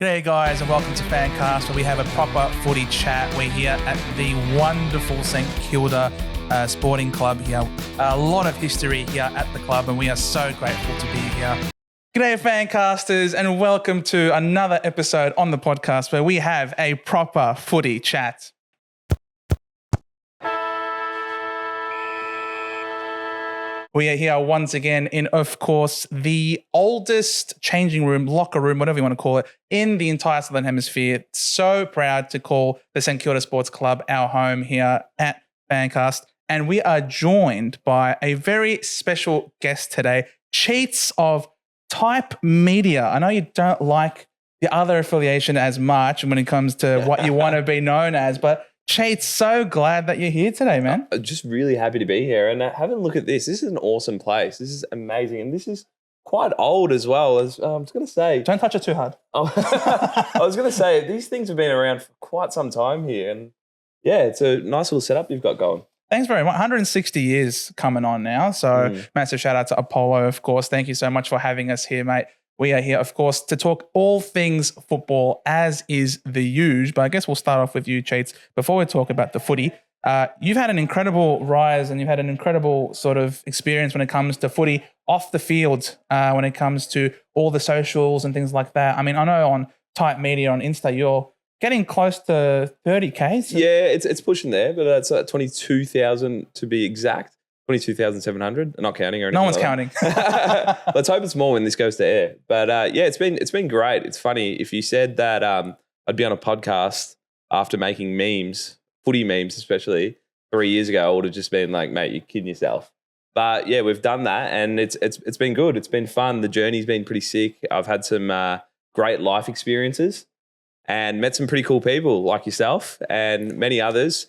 G'day guys and welcome to FanCast, where we have a proper footy chat. We're here at the wonderful St Kilda Sporting Club here. A lot of history here at the club and we are so grateful to be here. G'day Fancasters and welcome to another episode on the podcast where we have a proper footy chat. We are here once again in, of course, the oldest changing room, locker room, whatever you want to call it, in the entire Southern Hemisphere. So proud to call the St Kilda Sports Club our home here at FanCast. And we are joined by a very special guest today, Cheets of TypeMedia. I know you don't like the other affiliation as much when it comes to what you want to be known as, but Cheets, so glad that you're here today, man. Just really happy to be here and have a look at this. This is an awesome place. This is amazing. And this is quite old as well. As I was going to say. Don't touch it too hard. I was going to say, these things have been around for quite some time here. And yeah, it's a nice little setup you've got going. Thanks very much. 160 years coming on now. So massive shout out to Apollo, of course. Thank you so much for having us here, mate. We are here, of course, to talk all things football, as is the usual. But I guess we'll start off with you, Cheets. Before we talk about the footy, you've had an incredible rise and you've had an incredible sort of experience when it comes to footy off the field, when it comes to all the socials and things like that. I mean, I know on TypeMedia, on Insta, you're getting close to 30K. So yeah, it's pushing there, but it's 22,000 to be exact. 22,700, not counting or anything. No one's counting. Let's hope it's more when this goes to air. But yeah, it's been great. It's funny, if you said that I'd be on a podcast after making memes, footy memes especially, 3 years ago, I would have just been like, mate, you're kidding yourself. But yeah, we've done that and it's been good. It's been fun. The journey's been pretty sick. I've had some great life experiences and met some pretty cool people like yourself and many others,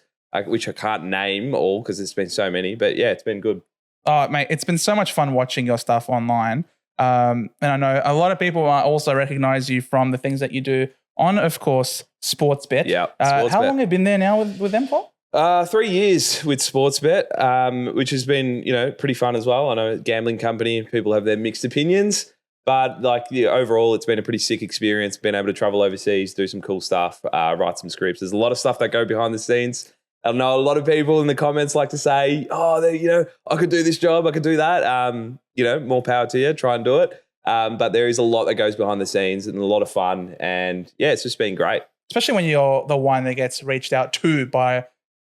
which I can't name all because there's been so many. But yeah, it's been good. Oh, mate, it's been so much fun watching your stuff online. And I know a lot of people also recognize you from the things that you do on, of course, Sportsbet. Yeah. How long have you been there now with them for? 3 years with Sportsbet, which has been, pretty fun as well. I know gambling company, people have their mixed opinions, but overall, it's been a pretty sick experience. Been able to travel overseas, do some cool stuff, write some scripts. There's a lot of stuff that go behind the scenes. I know a lot of people in the comments like to say, I could do this job, I could do that. More power to you, try and do it. But there is a lot that goes behind the scenes and a lot of fun. And yeah, it's just been great. Especially when you're the one that gets reached out to by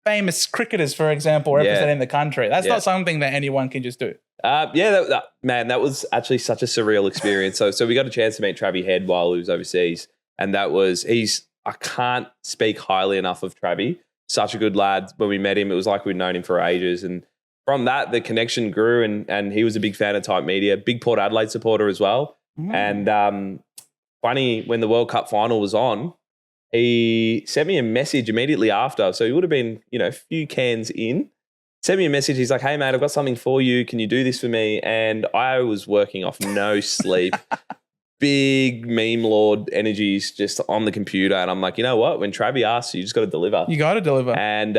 famous cricketers, for example, representing the country. That's not something that anyone can just do. That was actually such a surreal experience. So we got a chance to meet Travie Head while he was overseas. And I can't speak highly enough of Travie. Such a good lad. When we met him, it was like we'd known him for ages. And from that, the connection grew and he was a big fan of TypeMedia, big Port Adelaide supporter as well. And funny, when the World Cup final was on, he sent me a message immediately after. So he would have been, a few cans in. Sent me a message. He's like, hey, mate, I've got something for you. Can you do this for me? And I was working off no sleep. Big meme lord energies just on the computer. And I'm like, you know what? When Travie asks, you just got to deliver. You got to deliver. And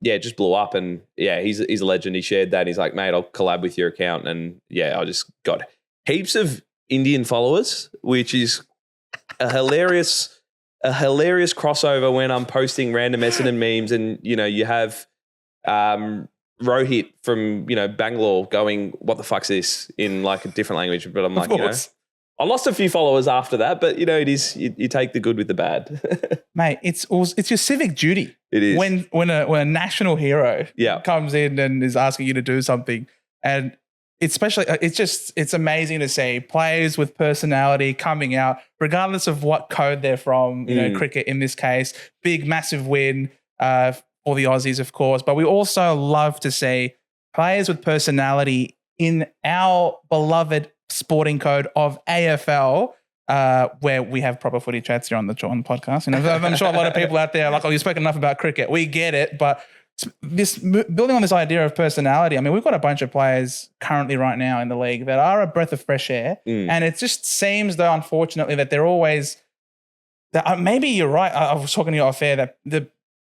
it just blew up. And yeah, he's a legend. He shared that. He's like, mate, I'll collab with your account. And yeah, I just got heaps of Indian followers, which is a hilarious crossover when I'm posting random Essendon memes. And, you have Rohit from, Bangalore going, what the fuck's this in like a different language. But I'm like, I lost a few followers after that, but it is you take the good with the bad. Mate, it's your civic duty. It is. When a national hero comes in and is asking you to do something, and especially it's amazing to see players with personality coming out, regardless of what code they're from. Cricket in this case, big massive win for the Aussies, of course, but we also love to see players with personality in our beloved sporting code of AFL, where we have proper footy chats here on the podcast. I'm sure a lot of people out there are like, oh, you've spoken enough about cricket. We get it, but this building on this idea of personality, I mean, we've got a bunch of players currently right now in the league that are a breath of fresh air, and it just seems, though, unfortunately, that they're always. Maybe you're right. I was talking to you off air that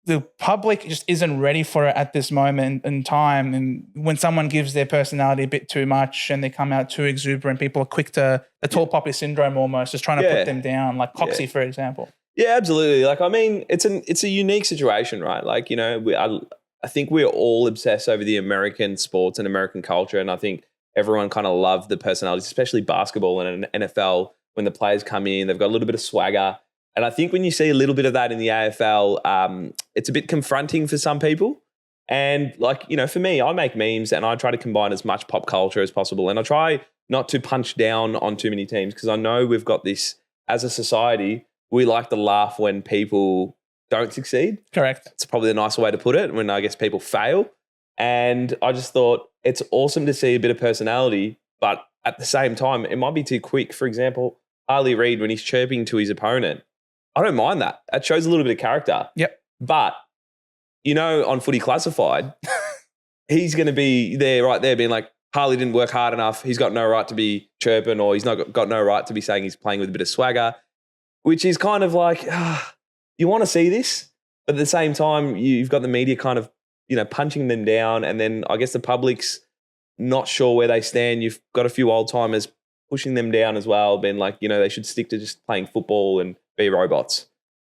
the public just isn't ready for it at this moment in time. And when someone gives their personality a bit too much and they come out too exuberant, people are quick to the tall poppy syndrome almost, just trying to put them down, like Coxie, for example. Yeah, absolutely. Like, I mean, it's a unique situation, right? Like, you know, I think we're all obsessed over the American sports and American culture. And I think everyone kind of loved the personalities, especially basketball and NFL. When the players come in, they've got a little bit of swagger. And I think when you see a little bit of that in the AFL, it's a bit confronting for some people. And like, you know, for me, I make memes and I try to combine as much pop culture as possible. And I try not to punch down on too many teams because I know we've got this, as a society, we like to laugh when people don't succeed. Correct. It's probably a nicer way to put it, when I guess people fail. And I just thought it's awesome to see a bit of personality, but at the same time, it might be too quick. For example, Harley Reid, when he's chirping to his opponent, I don't mind that. That shows a little bit of character. Yep. But, you know, on Footy Classified, he's going to be there, right there, being like, Harley didn't work hard enough. He's got no right to be chirping, or he's not got no right to be saying he's playing with a bit of swagger, which is kind of like, you want to see this, but at the same time, you've got the media kind of, you know, punching them down. And then I guess the public's not sure where they stand. You've got a few old timers pushing them down as well, being like, you know, they should stick to just playing football and be robots.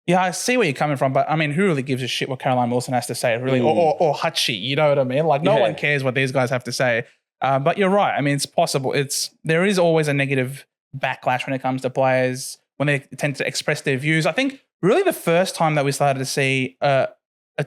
Yeah, I see where you're coming from, but I mean, who really gives a shit what Caroline Wilson has to say, really, or Hutchie? You know what I mean? Like, no one cares what these guys have to say. But you're right. I mean, it's possible. There is always a negative backlash when it comes to players when they tend to express their views. I think really the first time that we started to see a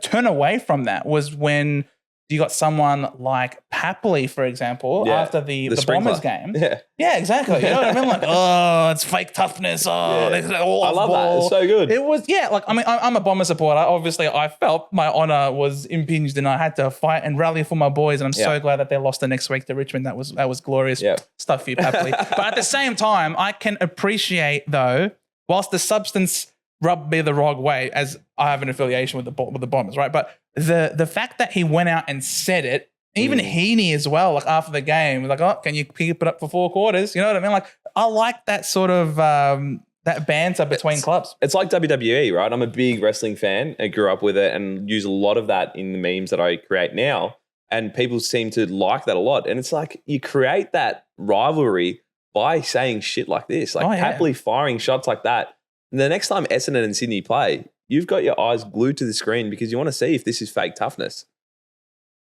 turn away from that was when you got someone like Papley, for example, after the Bombers game. Yeah, exactly. You know what I mean? Like, oh, it's fake toughness. Oh, they're all I love that. It's so good. It was, like, I mean, I'm a Bomber supporter. Obviously, I felt my honor was impinged and I had to fight and rally for my boys. And I'm so glad that they lost the next week to Richmond. That was glorious stuff for you, Papley. But at the same time, I can appreciate, though, whilst the substance rubbed me the wrong way, as I have an affiliation with the Bombers, right? But the fact that he went out and said it, even Heaney as well, like after the game, like, oh, can you keep it up for 4 quarters? You know what I mean? Like, I like that sort of that banter between clubs. It's like WWE, right? I'm a big wrestling fan. I grew up with it and use a lot of that in the memes that I create now. And people seem to like that a lot. And it's like you create that rivalry by saying shit like this, like happily firing shots like that. And the next time Essendon and Sydney play, you've got your eyes glued to the screen because you want to see if this is fake toughness.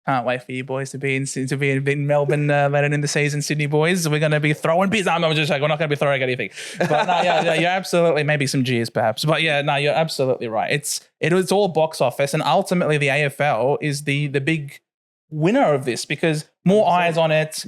Can't wait for you boys to be in Melbourne later in the season, Sydney boys. We're going to be throwing beers. I'm just like, we're not going to be throwing anything. But no, you're absolutely, maybe some G's perhaps. But yeah, no, you're absolutely right. It's all box office, and ultimately the AFL is the big winner of this because more eyes on it,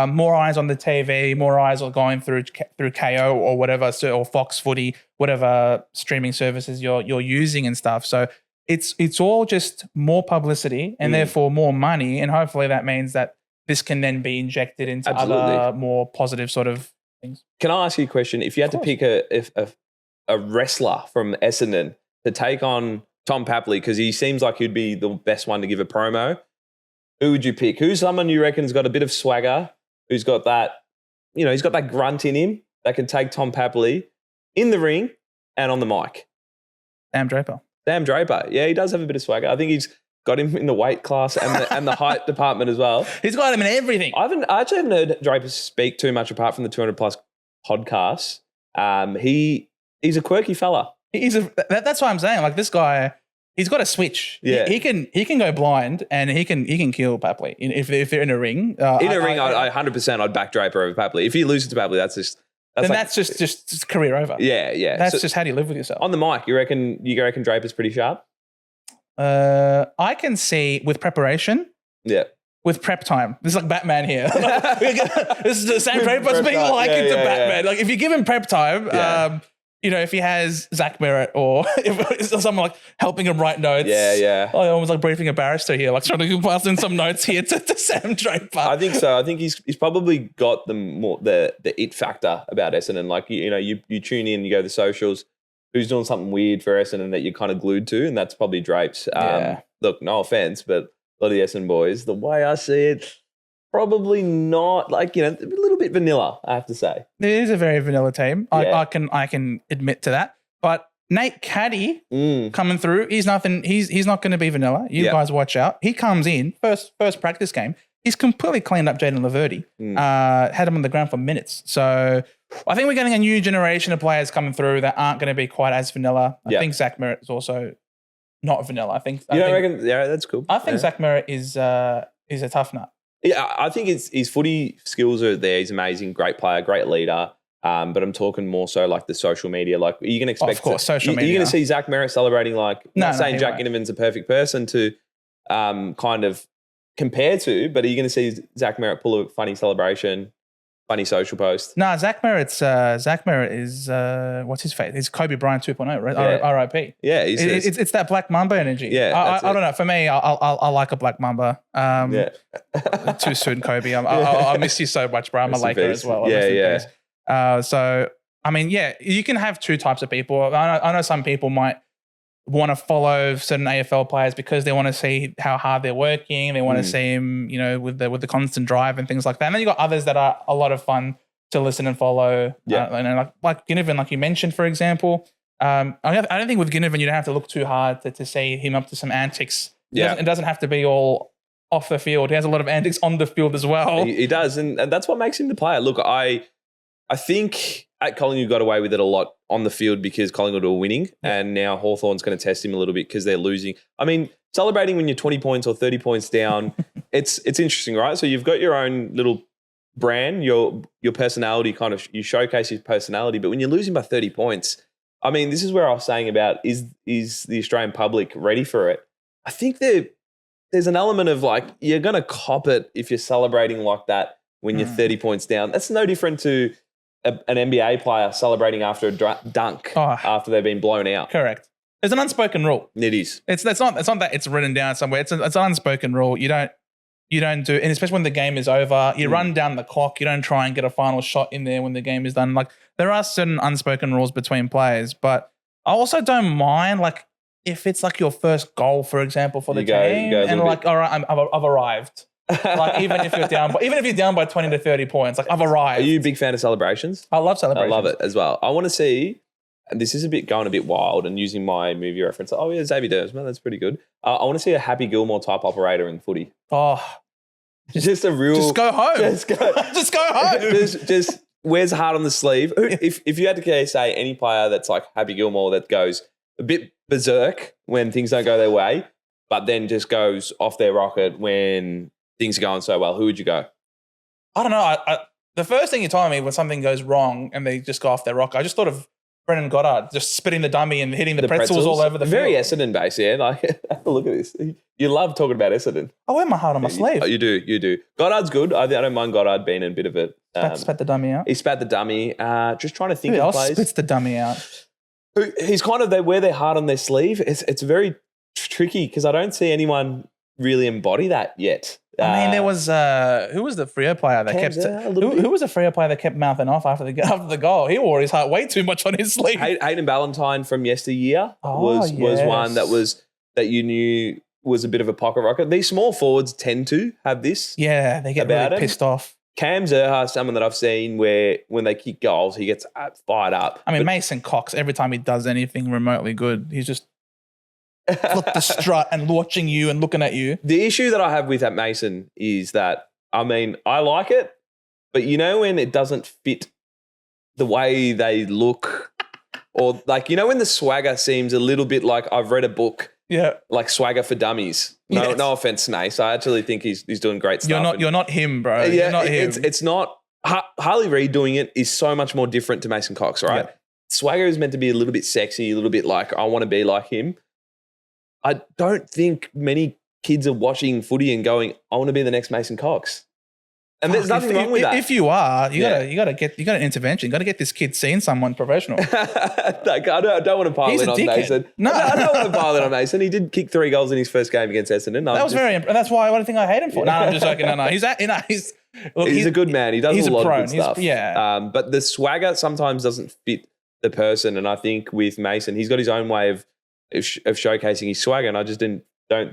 more eyes on the TV, more eyes are going through KO or whatever, or Fox Footy, whatever streaming services you're using and stuff. So it's all just more publicity and therefore more money, and hopefully that means that this can then be injected into other more positive sort of things. Can I ask you a question? If you had to pick a wrestler from Essendon to take on Tom Papley, because he seems like he'd be the best one to give a promo, who would you pick? Who's someone you reckon's got a bit of swagger, who's got that, you know, he's got that grunt in him that can take Tom Papley in the ring and on the mic? Sam Draper. Yeah, he does have a bit of swagger. I think he's got him in the weight class and the height department as well. He's got him in everything. I actually haven't heard Draper speak too much apart from the 200 plus podcasts. He's a quirky fella. That's what I'm saying. Like, this guy, he's got a switch. Yeah. He can go blind and he can kill Papley if they're in a ring. I 100% I'd back Draper over Papley. If he loses to Papley, that's just career over. Yeah. That's just how do you live with yourself. On the mic, you reckon Draper's pretty sharp? I can see with preparation. Yeah. With prep time. This is like Batman here. This is the same Draper's being likened to Batman. Like, if you give him prep time, you know, if he has Zach Merritt or if someone like helping him write notes. Yeah. I almost like briefing a barrister here, like trying to pass in some notes here to Sam Draper. I think so. I think he's probably got the it factor about Essendon. Like, you know, you tune in, you go to the socials, who's doing something weird for Essendon that you're kind of glued to, and that's probably Drapes. Look, no offense, but a lot of the Essendon boys, the way I see it, probably not, like, you know, a little bit vanilla, I have to say. It is a very vanilla team. I can admit to that. But Nate Caddy coming through. He's nothing. He's not going to be vanilla. You guys watch out. He comes in first practice game. He's completely cleaned up Jaden Laverty. Had him on the ground for minutes. So I think we're getting a new generation of players coming through that aren't going to be quite as vanilla. I think Zach Merritt is also not vanilla. I think. You don't reckon? Yeah, that's cool. I think Zach Merritt is a tough nut. Yeah, I think his footy skills are there. He's amazing, great player, great leader. But I'm talking more so like the social media. Like, are you going to expect? Of course, social media. You're going to see Zach Merritt celebrating like not saying Jack won't. Ginnivan's a perfect person to kind of compare to, but are you going to see Zach Merritt pull a funny celebration, funny social post? No, Zach Merritt is what's his face? It's Kobe Bryant 2.0, right? R.I.P. Yeah, it's that Black Mamba energy. Yeah, I don't know. For me, I like a Black Mamba. Too soon, Kobe. I miss you so much, bro. I'm a Laker as well. So I mean, you can have two types of people. I know some people might want to follow certain AFL players because they want to see how hard they're working. They want to see them, with the constant drive and things like that. And then you got others that are a lot of fun to listen and follow. And like Ginnivan, like you mentioned, for example. I don't think with Ginnivan you don't have to look too hard to see him up to some antics. It doesn't have to be all off the field. He has a lot of antics on the field as well. He does, and that's what makes him the player. Look, I think at Collingwood got away with it a lot on the field because Collingwood were winning, and now Hawthorn's going to test him a little bit because they're losing. I mean, celebrating when you're 20 points or 30 points down, it's interesting, right? So you've got your own little brand, your personality, kind of you showcase your personality, but when you're losing by 30 points, I mean, this is where I was saying about is the Australian public ready for it? I think there's an element of like you're going to cop it if you're celebrating like that when you're 30 points down. That's no different to an NBA player celebrating after a dunk after they've been blown out. Correct. There's an unspoken rule. It is. It's not that it's written down somewhere. It's an unspoken rule. You don't do, and especially when the game is over, you run down the clock. You don't try and get a final shot in there when the game is done. Like there are certain unspoken rules between players, but I also don't mind like if it's like your first goal, for example, for the team, and like, all right, I've arrived. Like even if you're down by 20 to 30 points, like I've arrived. Are you a big fan of celebrations? I love celebrations. I love it as well. I want to see, and this is going a bit wild and using my movie reference. Oh yeah, Xavier Dersman, that's pretty good. I want to see a Happy Gilmore type operator in footy. Just a real. Just go home. Just go home. just wears heart on the sleeve. If you had to say any player that's like Happy Gilmore that goes a bit berserk when things don't go their way, but then just goes off their rocket when things are going so well, who would you go? I don't know. The first thing you told me when something goes wrong and they just go off their rock, I just thought of Brendan Goddard just spitting the dummy and hitting the pretzels all over the field. Very Essendon based, yeah. Like, have a look at this. You love talking about Essendon. I wear my heart on my sleeve. You do. Goddard's good. I don't mind Goddard being a bit of a... spat the dummy out. He spat the dummy. Just trying to think of players. Spits the dummy out. He's kind of, they wear their heart on their sleeve. It's very tricky because I don't see anyone really embody that yet. I mean, there was who was the Freo player that kept who was the Freo player that kept mouthing off after the goal? He wore his heart way too much on his sleeve. Hayden Ballantyne from yesteryear was one that you knew was a bit of a pocket rocket. These small forwards tend to have this. Yeah, they get really pissed off. Cam Zerha, someone that I've seen where when they kick goals, he gets fired up. I mean, Mason Cox, every time he does anything remotely good, he's just flip the strut and watching you and looking at you. The issue that I have with that Mason is that, I mean, I like it, but you know when it doesn't fit the way they look or like, you know when the swagger seems a little bit like I've read a book, like Swagger for Dummies. No offense, Nace. I actually think he's doing great stuff. You're not him, bro. Yeah, you're not him. It's not. Harley Reid doing it is so much more different to Mason Cox, right? Yeah. Swagger is meant to be a little bit sexy, a little bit like I want to be like him. I don't think many kids are watching footy and going, I want to be the next Mason Cox. And there's nothing wrong with that. If you are, you got an intervention. You got to get this kid seeing someone professional. Like, I don't want to pile in on Mason. No, I don't want to pile in on Mason. He did kick 3 goals in his first game against Essendon. That's why I think I hate him for. No, I'm just joking. No. He's a good man. He does a lot of good stuff. But the swagger sometimes doesn't fit the person. And I think with Mason, he's got his own way of showcasing his swagger, and I just don't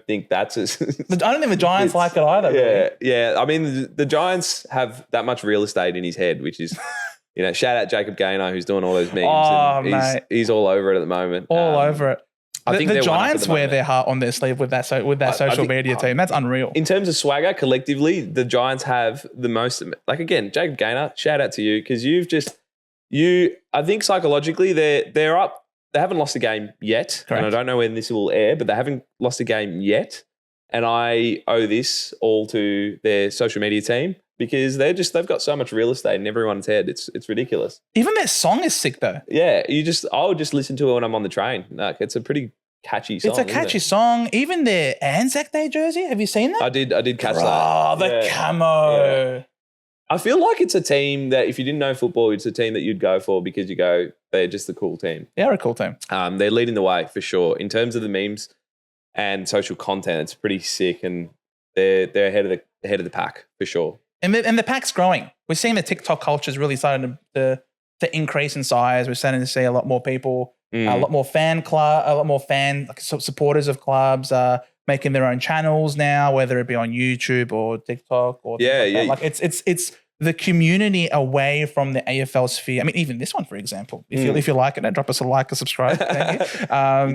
think that's as... I don't think the Giants like it either. Yeah. I mean, the Giants have that much real estate in his head, which is shout out Jacob Gaynor, who's doing all those memes. Oh, and mate. He's all over it at the moment. All over it. I think the they're one up at Giants the wear moment. their heart on their sleeve with that social media team. That's unreal. In terms of swagger, collectively, the Giants have the most. Like again, Jacob Gaynor, shout out to you because I think psychologically they're up. They haven't lost a game yet, Correct. and I don't know when this will air, but they haven't lost a game yet. And I owe this all to their social media team because they've got so much real estate in everyone's head. It's ridiculous. Even their song is sick though. Yeah, I'll just listen to it when I'm on the train. Like it's a pretty catchy song. It's a catchy song. Even their Anzac Day jersey. Have you seen that? I did catch that. Oh, the camo. Yeah. I feel like it's a team that if you didn't know football, it's a team that you'd go for because they're just a cool team. They're a cool team. They're leading the way for sure. In terms of the memes and social content, it's pretty sick and they're ahead of the pack for sure. And the pack's growing. We're seeing the TikTok culture is really starting to increase in size. We're starting to see a lot more people, a lot more fan supporters of clubs making their own channels now, whether it be on YouTube or TikTok or like it's the community away from the AFL sphere. I mean, even this one, for example, if you like it, drop us a like or subscribe. Thank you.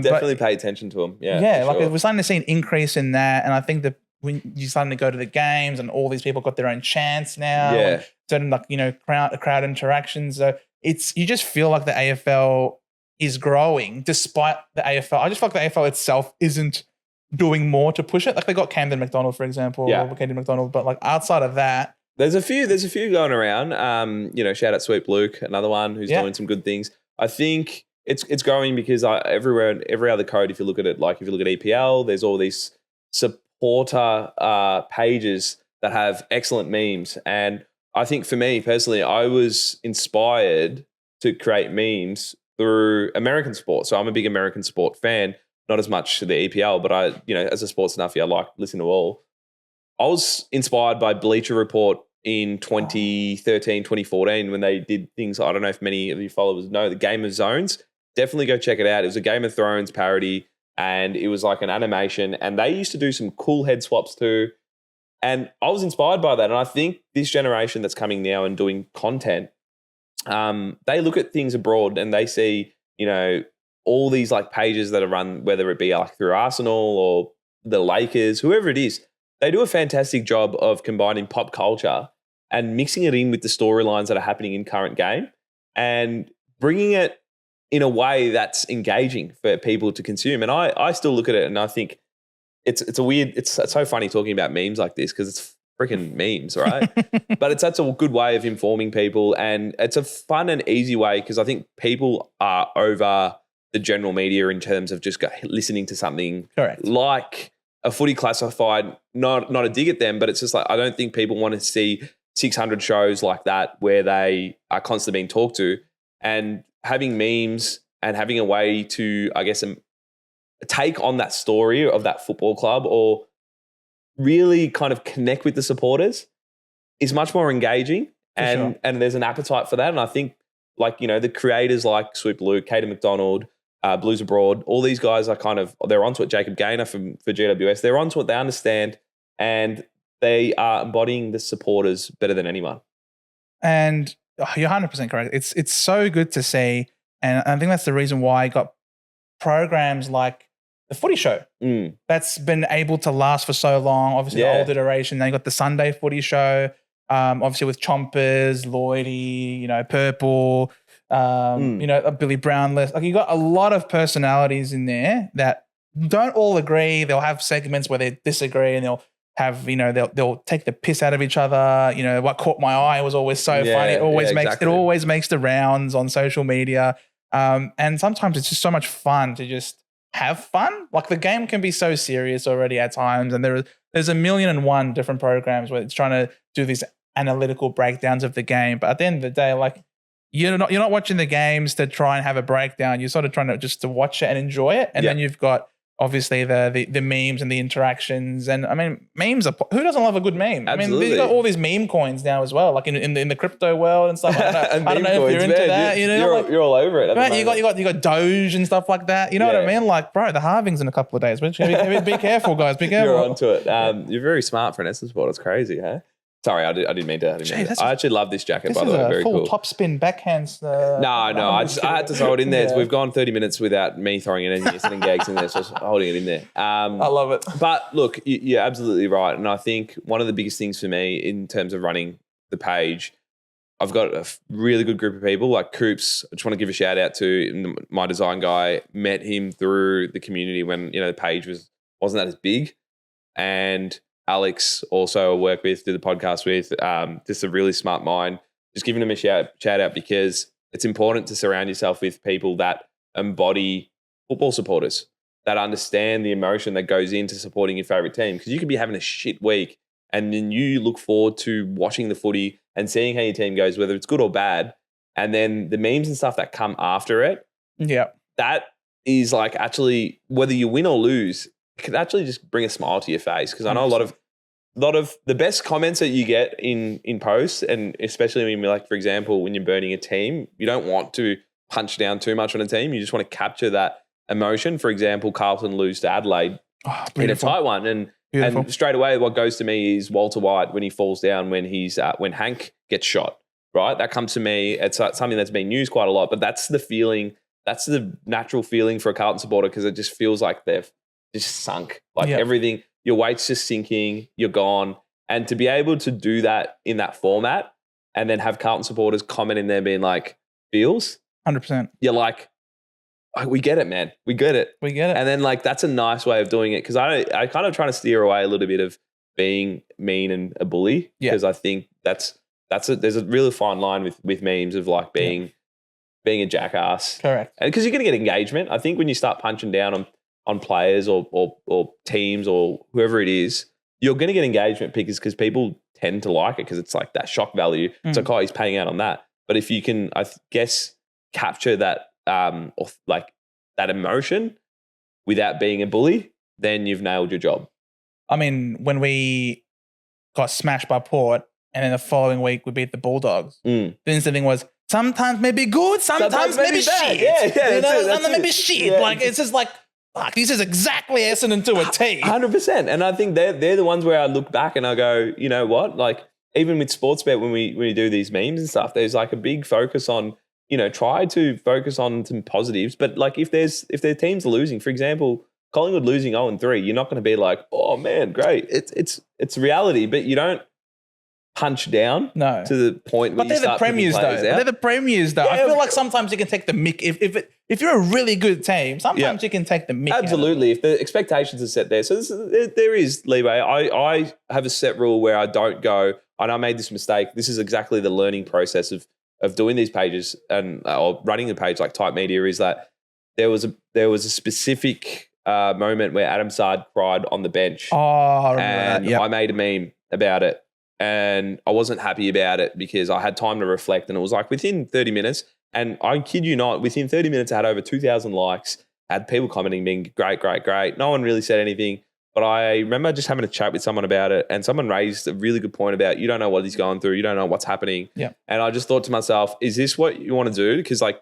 Definitely pay attention to them. Yeah. Like we're starting to see an increase in that, and I think that when you're starting to go to the games and all these people got their own chants now, and certain crowd interactions. So you just feel like the AFL is growing despite the AFL. I just feel like the AFL itself isn't doing more to push it. Like they got Camden McDonald, for example, or Camden McDonald, but like outside of that, there's a few going around. Shout out Sweet Luke, another one who's doing some good things. I think it's growing because everywhere, every other code, if you look at it, like if you look at EPL, there's all these supporter pages that have excellent memes. And I think for me personally, I was inspired to create memes through American sport. So I'm a big American sport fan, not as much the EPL, but as a sports nuffy, I like listening to all. I was inspired by Bleacher Report in 2013, 2014 when they did things. I don't know if many of you followers know the Game of Zones. Definitely go check it out. It was a Game of Thrones parody and it was like an animation and they used to do some cool head swaps too. And I was inspired by that. And I think this generation that's coming now and doing content, they look at things abroad and they see, all these like pages that are run, whether it be like through Arsenal or the Lakers, whoever it is, they do a fantastic job of combining pop culture and mixing it in with the storylines that are happening in current game and bringing it in a way that's engaging for people to consume. And I still look at it and I think it's so funny talking about memes like this because it's freaking memes, right? But it's such a good way of informing people and it's a fun and easy way because I think people are over the general media in terms of just listening to something like a footy classified, not a dig at them, but it's just like, I don't think people want to see 600 shows like that where they are constantly being talked to and having memes and having a way to, I guess, take on that story of that football club or really kind of connect with the supporters is much more engaging and there's an appetite for that. And I think the creators like Swoop Luke, Caden McDonald, Blues Abroad, all these guys are they're onto it. Jacob Gaynor for GWS, they're onto it. They understand and they are embodying the supporters better than anyone. And you're 100% correct. It's so good to see. And I think that's the reason why I got programs like the Footy Show that's been able to last for so long. Obviously, the old iteration. Then you got the Sunday Footy Show, obviously with Chompers, Lloydie, Purple, Billy Brownless. Like you got a lot of personalities in there that don't all agree. They'll have segments where they disagree and they'll have, they'll take the piss out of each other. What caught my eye was always so funny. It always makes the rounds on social media. And sometimes it's just so much fun to just have fun. Like the game can be so serious already at times. And there's 1,000,001 different programs where it's trying to do these analytical breakdowns of the game. But at the end of the day, like you're not watching the games to try and have a breakdown. You're sort of trying to just to watch it and enjoy it. And then you've got obviously the memes and the interactions. And I mean, memes are, who doesn't love a good meme? Absolutely. I mean, you've got all these meme coins now as well, like in the crypto world and stuff. I don't know if you're into that. You're all over it. Right, you got Doge and stuff like that. You know what I mean? Like, bro, the halving's in a couple of days. Be careful, guys. Be careful. You're onto it. You're very smart for an essence sport. It's crazy, huh? Sorry, I didn't mean to. Jeez, I actually love this jacket, by the way. This is a very full cool. top spin backhands. No, I had to throw it in there. Yeah. We've gone 30 minutes without me throwing it in here, sitting gags in there, so I was holding it in there. I love it. But look, you're absolutely right. And I think one of the biggest things for me in terms of running the page, I've got a really good group of people like Coops. I just want to give a shout out to my design guy. Met him through the community when, the page wasn't that as big. And Alex, also I work with, do the podcast with, just a really smart mind. Just giving him a shout out because it's important to surround yourself with people that embody football supporters, that understand the emotion that goes into supporting your favourite team. Because you could be having a shit week and then you look forward to watching the footy and seeing how your team goes, whether it's good or bad. And then the memes and stuff that come after it, that is like actually, whether you win or lose, it could actually just bring a smile to your face. Because I know a lot of the best comments that you get in posts, and especially when you're like, for example, when you're burning a team, you don't want to punch down too much on a team. You just want to capture that emotion. For example, Carlton lose to Adelaide in a tight one. And straight away, what goes to me is Walter White when he falls down when when Hank gets shot, right? That comes to me. It's something that's been used quite a lot, but that's the feeling. That's the natural feeling for a Carlton supporter because it just feels like they've just sunk. Like everything, your weight's just sinking, you're gone. And to be able to do that in that format and then have Carlton supporters comment in there being like, feels? 100%. You're like, oh, we get it, man. We get it. And then like that's a nice way of doing it because I kind of trying to steer away a little bit of being mean and a bully because I think there's a really fine line with memes of like being a jackass. Correct. And because you're going to get engagement. I think when you start punching down on players or teams or whoever it is, you're going to get engagement because people tend to like it because it's like that shock value. It's like, oh, he's paying out on that. But if you can, I guess, capture that or like that emotion without being a bully, then you've nailed your job. I mean, when we got smashed by Port and then the following week we beat the Bulldogs, the instant thing was sometimes maybe good, sometimes maybe bad. shit. Sometimes maybe shit. Like it's just like, fuck, this is exactly essence to a T. 100%. And I think they're the ones where I look back and I go, you know what? Like even with Sportsbet when we do these memes and stuff, there's like a big focus on, try to focus on some positives. But like if their team's losing, for example, Collingwood losing 0-3, you're not going to be like, oh man, great. It's reality, but you don't punch down to the point where you start picking players out. They're the premiers though. I feel like sometimes you can take the mick. If you're a really good team, sometimes you can take the mick. Absolutely. If the expectations are set there. So there is leeway. I have a set rule where I don't go, and I made this mistake. This is exactly the learning process of doing these pages and or running the page like TypeMedia is that there was a specific moment where Adam Sard cried on the bench. Oh, I remember and that. Yep. I made a meme about it. And I wasn't happy about it because I had time to reflect and it was like within 30 minutes, and I kid you not, within 30 minutes I had over 2,000 likes, had people commenting being great, great, great. No one really said anything, but I remember just having a chat with someone about it and someone raised a really good point about you don't know what he's going through, you don't know what's happening. Yeah. And I just thought to myself, is this what you want to do? Because like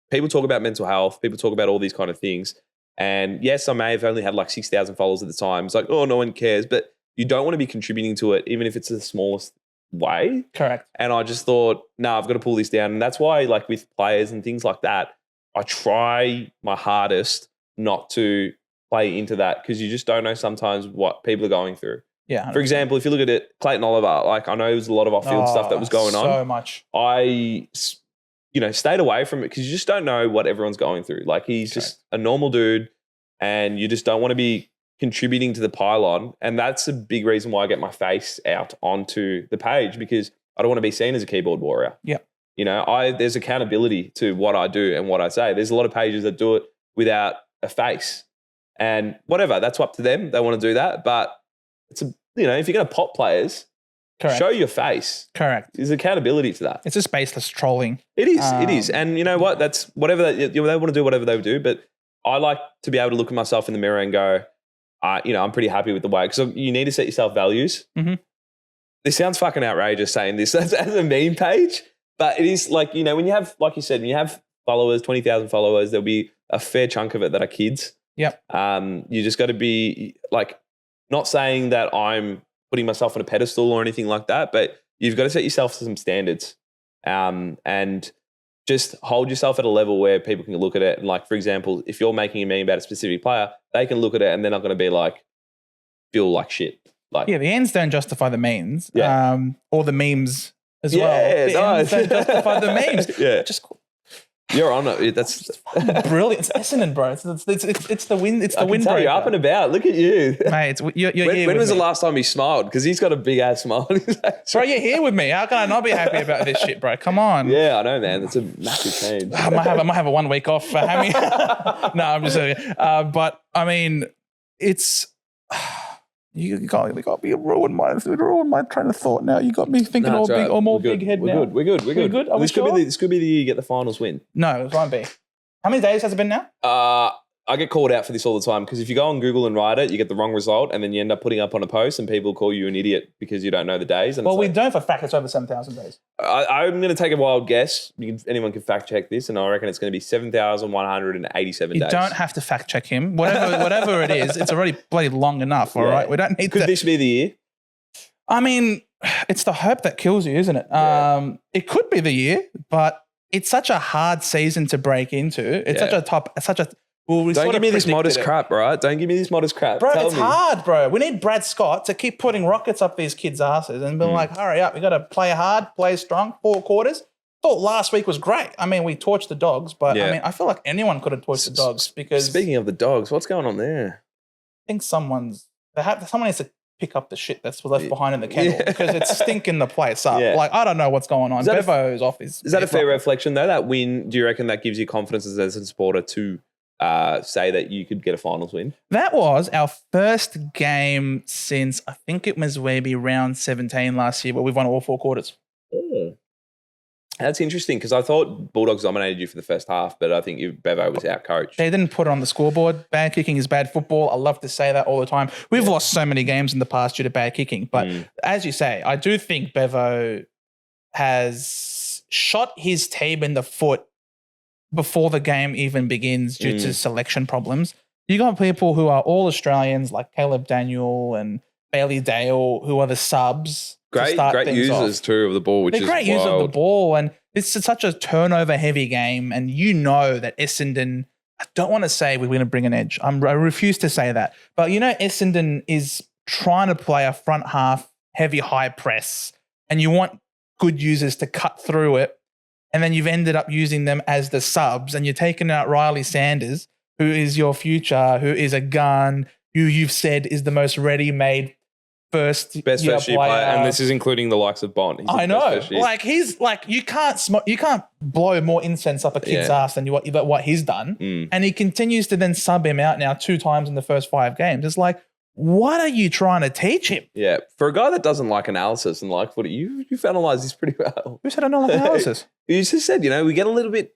people talk about mental health, people talk about all these kind of things. And yes, I may have only had like 6,000 followers at the time. It's like, oh, no one cares. But you don't want to be contributing to it, even if it's the smallest way. Correct. And I just thought, no, I've got to pull this down. And that's why, like with players and things like that, I try my hardest not to play into that because you just don't know sometimes what people are going through. Yeah. 100%. For example, if you look at it, Clayton Oliver, like I know there was a lot of off-field stuff that was going on. So much. I stayed away from it because you just don't know what everyone's going through. Like he's just a normal dude and you just don't want to be contributing to the pylon. And that's a big reason why I get my face out onto the page because I don't want to be seen as a keyboard warrior. Yeah. There's accountability to what I do and what I say. There's a lot of pages that do it without a face and whatever, that's up to them. They want to do that. But it's if you're going to pop players, show your face. Correct. There's accountability to that. It's just baseless trolling. It is. It is. And you know what? That's whatever they want to do, whatever they do. But I like to be able to look at myself in the mirror and go, I'm pretty happy with the way because you need to set yourself values. Mm-hmm. This sounds fucking outrageous saying this as a meme page, but it is like, when you have, like you said, when you have followers, 20,000 followers, there'll be a fair chunk of it that are kids. Yep. You just got to be like, not saying that I'm putting myself on a pedestal or anything like that, but you've got to set yourself some standards and just hold yourself at a level where people can look at it. And like, for example, if you're making a meme about a specific player, they can look at it and they're not going to be like, feel like shit. Like, yeah, the ends don't justify the memes, or the memes as well. Yeah, The ends don't justify the memes. Yeah. Just you're on it. That's brilliant. It's Essendon, bro. It's the win. It's the I can tell windbreaker. you're up and about. Look at you. Mate, you're here When with was me. the last time he smiled? Because he's got a big ass smile on his face. Bro, you're here with me. How can I not be happy about this shit, bro? Come on. Yeah, I know, man. That's a massive change. I might have a 1 week off for Hammy. No, I'm just saying. But I mean, it's you got me ruined my train of thought now. You got me thinking No, it's all right. more We're big head We're now. good. We're good. We're good? Are we This could be sure? this could be the year you get the finals win. No, it won't be. How many days has it been now? I get called out for this all the time because if you go on Google and write it, you get the wrong result, and then you end up putting up on a post, and people call you an idiot because you don't know the days. And Well, it's we like, don't for fact it's over 7,000 days. I'm going to take a wild guess. Anyone can fact check this, and I reckon it's going to be 7,187 You days. don't have to fact check him. Whatever it is, it's already bloody long enough, all right? We don't need Could to. this be the year? I mean, it's the hope that kills you, isn't it? Yeah. It could be the year, but it's such a hard season to break into. It's such a. Well, we Don't sort give of me this predicted modest it. crap, right? Don't give me this modest crap. Bro, Tell it's me. hard, bro. We need Brad Scott to keep putting rockets up these kids' asses and be like, hurry up. We got to play hard, play strong, 4 quarters. Thought last week was great. I mean, we torched the Dogs, but I mean, I feel like anyone could have torched the Dogs because Speaking of the Dogs, what's going on there? I think someone needs to pick up the shit that's left behind in the kennel because it's stinking the place up. Yeah. Like, I don't know what's going on. Bevo's off his. Is that a fair reflection, though? That win, do you reckon that gives you confidence as a supporter to say that you could get a finals win? That was our first game since I think it was maybe round 17 last year where we've won all 4 quarters. Oh. That's interesting because I thought Bulldogs dominated you for the first half, but I think Bevo was out coached. They didn't put it on the scoreboard. Bad kicking is bad football. I love to say that all the time. We've lost so many games in the past due to bad kicking. But as you say, I do think Bevo has shot his team in the foot before the game even begins due to selection problems. You got people who are all Australians like Caleb Daniel and Bailey Dale who are the subs. Great users too of the ball, which They're is great users of the wild. ball, and it's such a turnover-heavy game. And you know that Essendon. I don't want to say we're going to bring an edge. I refuse to say that, but you know Essendon is trying to play a front half heavy high press, and you want good users to cut through it, and then you've ended up using them as the subs, and you're taking out Riley Sanders, who is your future, who is a gun, who you've said is the most ready-made. Best year player, and this is including the likes of Bond. I know, like he's like you can't blow more incense up a kid's ass than what he's done, and he continues to then sub him out now 2 times in the first 5 games. It's like, what are you trying to teach him? Yeah, for a guy that doesn't like analysis and like footy, you've analysed this pretty well. Who said I don't like analysis? You just said, we get a little bit,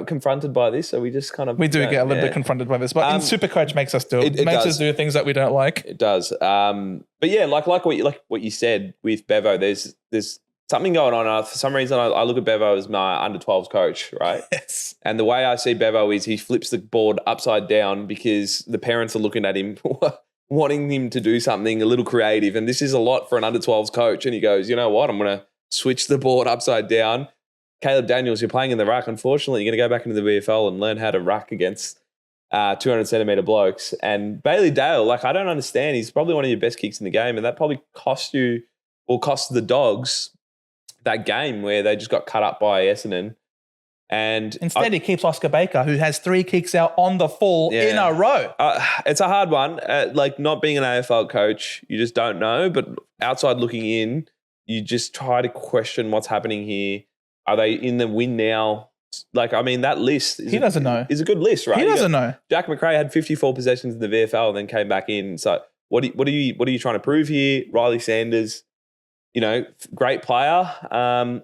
confronted by this, so we just kind of... We do get a little bit confronted by this, but Supercoach makes us do it. It makes us do things that we don't like. It does. But yeah, like what you said with Bevo, there's something going on. For some reason, I look at Bevo as my under-12s coach, right? Yes. And the way I see Bevo is he flips the board upside down because the parents are looking at him wanting him to do something a little creative. And this is a lot for an under-12s coach. And he goes, you know what? I'm going to switch the board upside down. Caleb Daniels, you're playing in the ruck. Unfortunately, you're going to go back into the VFL and learn how to ruck against 200-centimetre blokes. And Bailey Dale, I don't understand. He's probably one of your best kicks in the game. And that probably cost the Dogs that game where they just got cut up by Essendon. And instead, he keeps Oscar Baker, who has 3 kicks out on the full in a row. It's a hard one. Not being an AFL coach, you just don't know. But outside looking in, you just try to question what's happening here. Are they in the win now? That list he doesn't know. Is a good list, right? He doesn't know. Jack McRae had 54 possessions in the VFL and then came back in. So what are you trying to prove here? Riley Sanders, great player.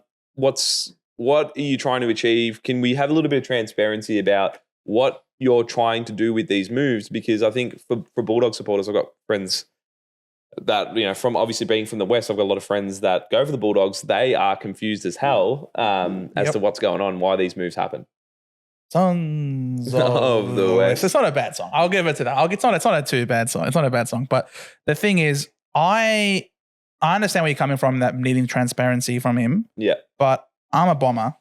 What are you trying to achieve? Can we have a little bit of transparency about what you're trying to do with these moves? Because I think for Bulldog supporters, I've got friends that, from obviously being from the West, I've got a lot of friends that go for the Bulldogs. They are confused as hell as to what's going on, why these moves happen. Sons of the West. It's not a bad song. I'll give it to that. It's not a too bad song. It's not a bad song. But the thing is, I I understand where you're coming from, that needing transparency from him. Yeah. But I'm a Bomber,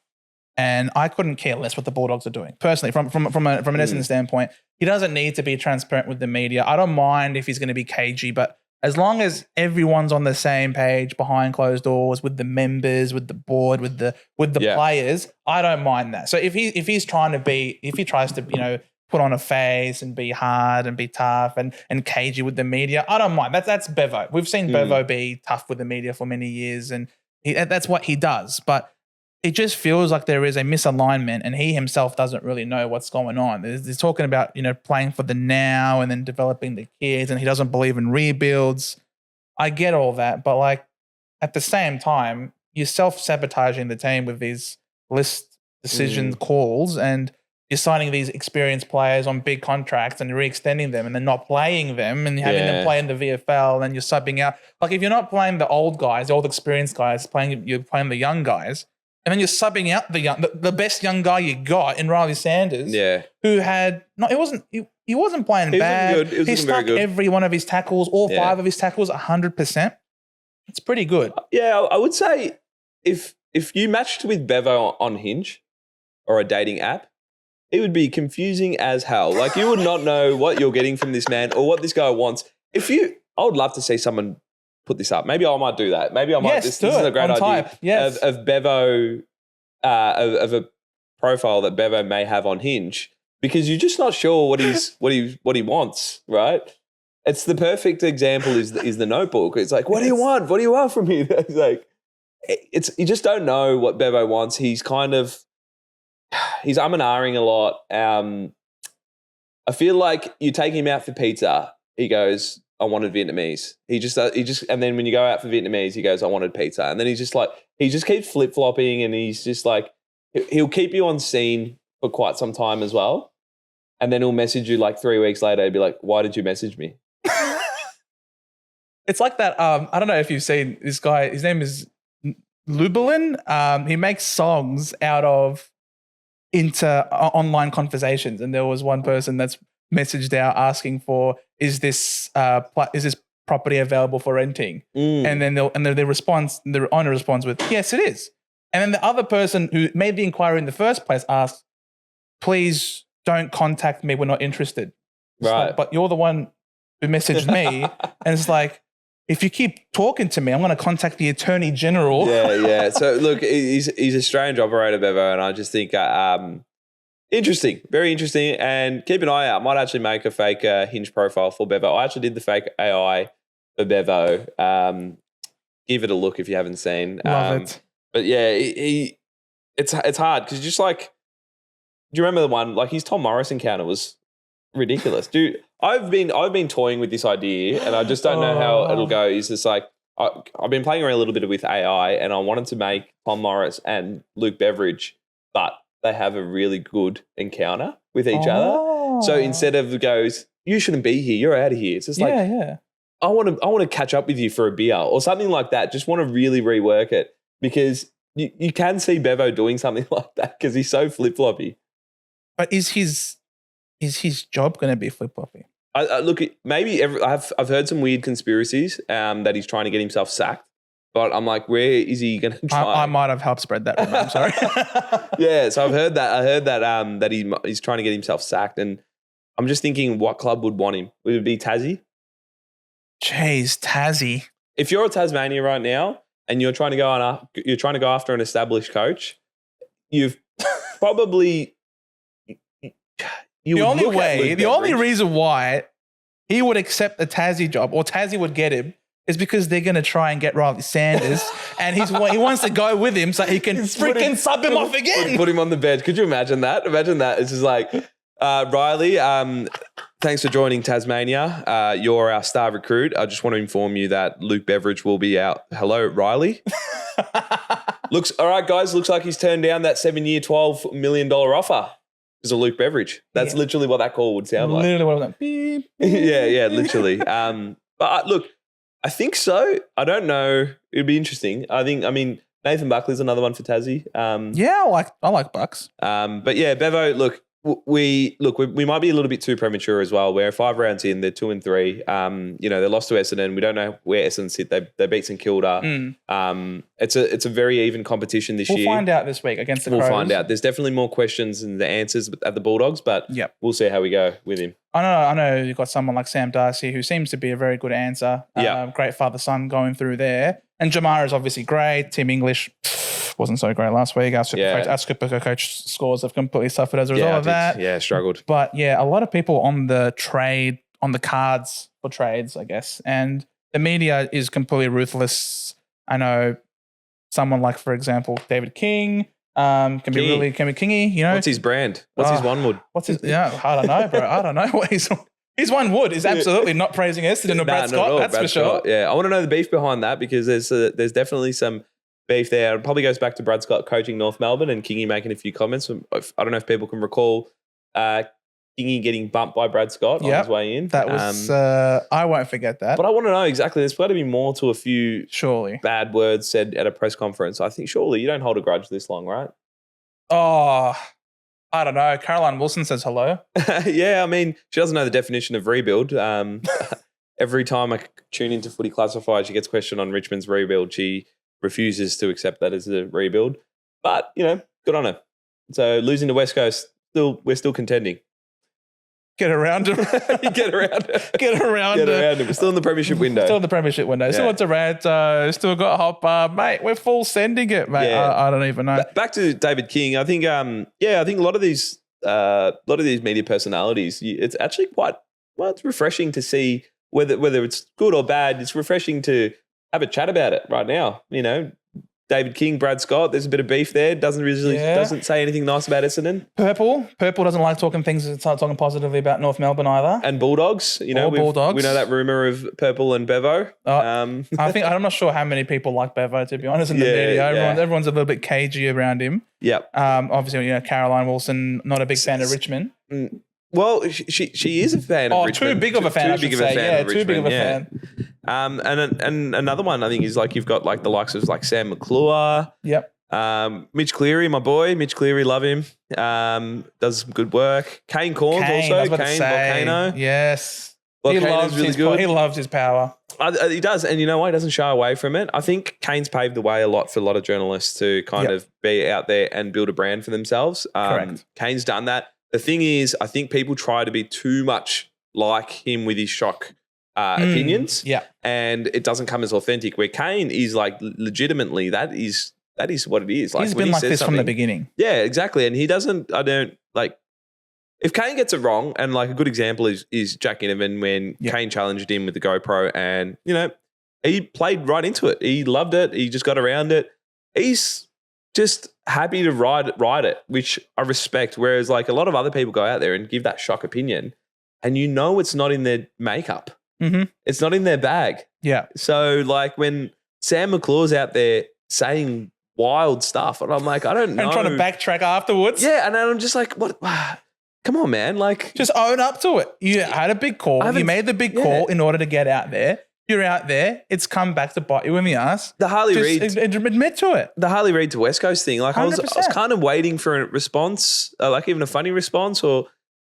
and I couldn't care less what the Bulldogs are doing. Personally, from an Essendon standpoint, he doesn't need to be transparent with the media. I don't mind if he's going to be cagey, but as long as everyone's on the same page behind closed doors with the members, with the board, with the players, I don't mind that. So if he tries to put on a face and be hard and be tough and cagey with the media, I don't mind. That's Bevo. We've seen Bevo be tough with the media for many years, and that's what he does. But it just feels like there is a misalignment, and he himself doesn't really know what's going on. He's talking about playing for the now and then developing the kids, and he doesn't believe in rebuilds. I get all that, but like at the same time, you're self-sabotaging the team with these list decision calls, and you're signing these experienced players on big contracts and re-extending them and then not playing them and having them play in the VFL, and you're subbing out. Like if you're not playing the old guys, the old experienced guys, you're playing the young guys, and then you're subbing out the best young guy you got in Riley Sanders, who he wasn't playing bad. He stuck every one of his tackles, all 5 of his tackles, 100%. It's pretty good. Yeah, I would say if you matched with Bevo on Hinge or a dating app, it would be confusing as hell. Like you would not know what you're getting from this man or what this guy wants. I would love to see someone put this up. Maybe I might do that. Maybe I might. This is a great idea of Bevo, of a profile that Bevo may have on Hinge, because you're just not sure what he wants, right? It's the perfect example is the Notebook. It's like, what do you want? What do you want from me? It's like, you just don't know what Bevo wants. He's and ahhing a lot. I feel like you take him out for pizza, he goes, I wanted Vietnamese. He just, and then when you go out for Vietnamese, he goes, I wanted pizza. And then he just keeps flip-flopping, and he's just like, he'll keep you on scene for quite some time as well. And then he'll message you like 3 weeks later and be like, why did you message me? It's like that. I don't know if you've seen this guy. His name is Lubelin. He makes songs out of online conversations. And there was one person that's messaged out asking for, is this property available for renting? And then the owner responds with, yes, it is. And then the other person who made the inquiry in the first place asks, please don't contact me. We're not interested. Right. Like, but you're the one who messaged me. And it's like, if you keep talking to me, I'm going to contact the Attorney General. Yeah. So look, he's a strange operator, Bevo, and I just think interesting, very interesting. And keep an eye out. I might actually make a fake Hinge profile for Bevo. I actually did the fake AI for Bevo. Give it a look if you haven't seen. Love it. But yeah, it's hard because just like, do you remember the one, like his Tom Morris encounter was ridiculous. Dude, I've been toying with this idea, and I just don't know how it'll go. It's just like, I've been playing around a little bit with AI, and I wanted to make Tom Morris and Luke Beveridge, but they have a really good encounter with each other. So instead of goes, you shouldn't be here, you're out of here. It's just like, I want to catch up with you for a beer or something like that. Just want to really rework it, because you can see Bevo doing something like that because he's so flip-floppy. But is his job going to be flip-floppy? Look, maybe I've heard some weird conspiracies that he's trying to get himself sacked. But I'm like, where is he going to try? I might have helped spread that rumor. I'm sorry. Yeah, so I've heard that. I heard that he's trying to get himself sacked, and I'm just thinking, what club would want him? Would it be Tassie? Jeez, Tassie. If you're a Tasmania right now and you're trying to go after an established coach, you've probably the only reason why he would accept the Tassie job or Tassie would get him is because they're going to try and get Riley Sanders, and he wants to go with him so he can freaking sub him off again. Put him on the bench. Could you imagine that? Imagine that. It's just like, Riley, thanks for joining Tasmania. You're our star recruit. I just want to inform you that Luke Beveridge will be out. Hello, Riley. All right, guys. Looks like he's turned down that 7-year, $12 million offer. Is a Luke Beveridge. That's literally what that call would sound like. Literally what I'm like, beep, beep. Yeah, literally. But look, I think so. I don't know. It'd be interesting. I mean, Nathan Buckley's another one for Tassie. Yeah, I like Bucks. But yeah, Bevo, look, we might be a little bit too premature as well. We're 5 rounds in, they're 2 and 3. They lost to Essendon. We don't know where Essendon sit. They beat St Kilda. It's a very even competition this year. We'll find out this week against the Crows. We'll find out. There's definitely more questions than the answers at the Bulldogs, but we'll see how we go with him. I know you've got someone like Sam Darcy who seems to be a very good answer. Great father-son going through there. And Jamara is obviously great. Tim English wasn't so great last week. Our Super Coach scores have completely suffered as a result of that. Yeah, struggled. But a lot of people on the cards for trades, I guess. And the media is completely ruthless. I know someone like, for example, David King can be kingy, you know. What's his brand? What's his one wood? I don't know, bro. I don't know what his one wood is absolutely not praising Essendon or Brad Scott. That's for sure. Yeah, I want to know the beef behind that because there's definitely some beef there. It probably goes back to Brad Scott coaching North Melbourne and Kingy making a few comments. I don't know if people can recall Kingy getting bumped by Brad Scott on his way in. That was I won't forget that. But I want to know exactly. There's got to be more to a few surely bad words said at a press conference. I think surely you don't hold a grudge this long, right? Oh, I don't know. Caroline Wilson says hello. Yeah, I mean, she doesn't know the definition of rebuild. Every time I tune into Footy Classified, she gets questioned on Richmond's rebuild. She refuses to accept that as a rebuild. But, good on her. So losing to West Coast, we're still contending. Get around him. Get around him. We're still in the premiership window. Still in Toronto. Still got Hopper. Mate, we're full sending it, mate. Yeah. I don't even know. Back to David King. I think I think a lot of these media personalities, it's actually it's refreshing to see whether it's good or bad. It's refreshing to have a chat about it right now. David King, Brad Scott, there's a bit of beef there. Doesn't say anything nice about Essendon. Purple doesn't like talking positively about North Melbourne either. And Bulldogs, Bulldogs. We know that rumor of Purple and Bevo. I'm not sure how many people like Bevo, to be honest, in the media. Everyone's a little bit cagey around him. Yep. Obviously, Caroline Wilson, not a big fan of Richmond. Well, she is a fan of Richmond. Too big of a fan, Too big of a fan. And another one I think is you've got the likes of Sam McClure. Yep. Mitch Cleary, my boy. Mitch Cleary, love him. Does some good work. Kane Corns also. Kane Volcano. Yes. He loves his power. He does. And you know what? He doesn't shy away from it. I think Kane's paved the way a lot for a lot of journalists to kind of be out there and build a brand for themselves. Correct. Kane's done that. The thing is, I think people try to be too much like him with his shock opinions. Yeah. And it doesn't come as authentic. Where Kane is legitimately, that is what it is. He's been like this from the beginning. Yeah, exactly. And he doesn't, if Kane gets it wrong, and a good example is Jack Innovan when Kane challenged him with the GoPro and, he played right into it. He loved it. He just got around it. He's just happy to ride it, which I respect. Whereas a lot of other people go out there and give that shock opinion and it's not in their makeup. Mm-hmm. It's not in their bag. Yeah. So when Sam McClure's out there saying wild stuff and I'm I don't know. And trying to backtrack afterwards. Yeah. And then I'm just what? Come on, man. Just own up to it. You had a big call. You made the big call in order to get out there. You're out there. It's come back to bite you in the ass. The Harley Reid. Admit to it. The Harley Reid to West Coast thing. I was kind of waiting for a response, even a funny response or,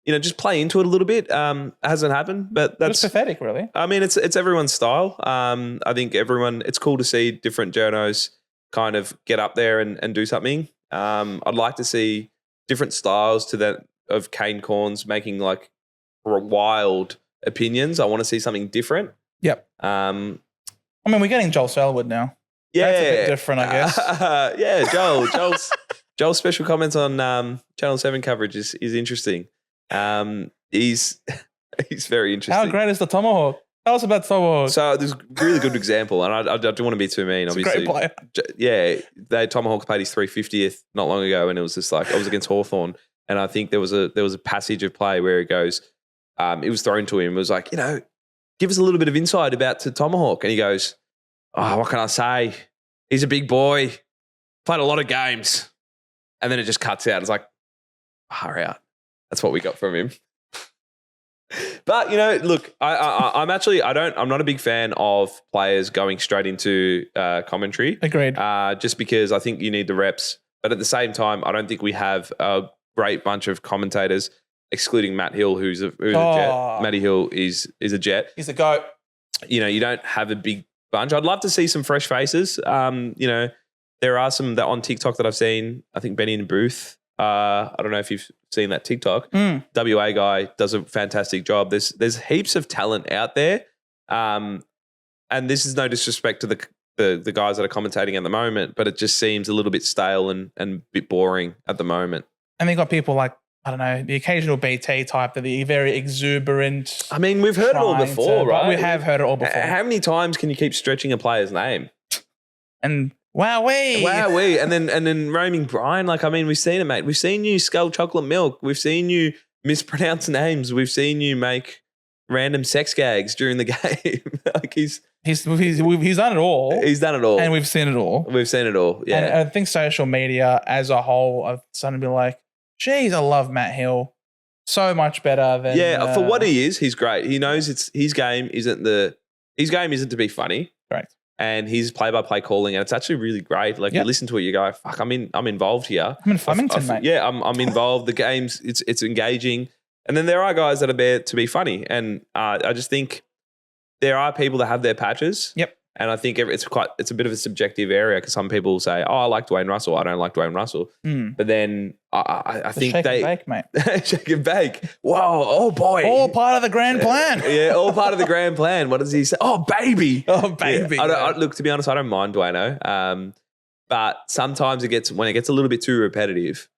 just play into it a little bit. Hasn't happened, but that's pathetic, really. I mean, it's everyone's style. I think it's cool to see different journos kind of get up there and do something. I'd like to see different styles to that of Kane Corns making wild opinions. I want to see something different. Yep. We're getting Joel Selwood now. Yeah. That's a bit different, I guess. Yeah, Joel's special comments on Channel 7 coverage is interesting. He's very interesting. How great is the Tomahawk? Tell us about Tomahawk. So there's a really good example, and I don't want to be too mean, obviously. A great player. Yeah, Tomahawk played his 350th not long ago, and it was just I was against Hawthorn, and I think there was a passage of play where it goes, it was thrown to him, it was give us a little bit of insight about to Tomahawk. And he goes, what can I say? He's a big boy, played a lot of games. And then it just cuts out. It's far out. That's what we got from him. But, look, I'm not a big fan of players going straight into commentary. Agreed. Just because I think you need the reps. But at the same time, I don't think we have a great bunch of commentators, excluding Matt Hill, who's a Jet. Matty Hill is a Jet. He's a goat. You know, you don't have a big bunch. I'd love to see some fresh faces. You know, there are some that on TikTok that I've seen. I think Benny in the Booth. I don't know if you've seen that TikTok. WA guy does a fantastic job. There's heaps of talent out there. And this is no disrespect to the guys that are commentating at the moment, but it just seems a little bit stale and a bit boring at the moment. And they got people like, I don't know, the occasional BT type, the very exuberant. I mean, we've heard it all before, right? We have heard it all before. How many times can you keep stretching a player's name? And wowee. And then roaming Brian, like, I mean, we've seen it, mate. We've seen you scull chocolate milk. We've seen you mispronounce names. We've seen you make random sex gags during the game. Like he's done it all. He's done it all. And we've seen it all. Yeah. And I think social media as a whole, I've started to be like, geez, I love Matt Hill so much better than. Yeah, for what he is, he's great. He knows his game isn't to be funny. Correct. And his play-by-play calling, and it's actually really great. Like you listen to it, you go, "Fuck, I'm involved here. I'm in Flemington, mate. Yeah, I'm involved. The game's it's engaging." And then there are guys that are there to be funny, and I just think there are people that have their patches. Yep. And I think it's a bit of a subjective area because some people say, "Oh, I like Dwayne Russell. I don't like Dwayne Russell." But then I think shake and bake, mate. Shake and bake. Whoa, oh boy! All part of the grand plan. Yeah, all part of the grand plan. What does he say? Oh baby, Yeah. Look, to be honest, I don't mind Dwayno. But sometimes when it gets a little bit too repetitive,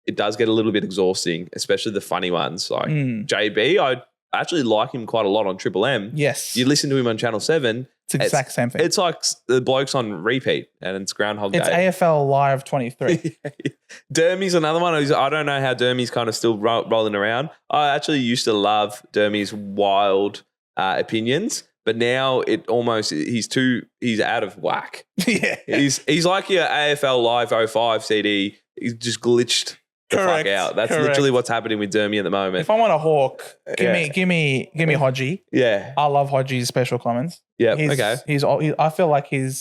it does get a little bit exhausting, especially the funny ones like JB. I actually like him quite a lot on Triple M. Yes, you listen to him on Channel 7. It's the exact same thing. It's like the blokes on repeat, and it's Groundhog Day. It's AFL Live 23. Dermy's another one. I don't know how Dermy's kind of still rolling around. I actually used to love Dermy's wild opinions, but now he's out of whack. Yeah, he's like your AFL Live 05 CD. He's just glitched the fuck out. That's literally what's happening with Dermy at the moment. If I want a hawk, give me Hodgie. Yeah, I love Hodgie's special comments. Yeah, okay. I feel like he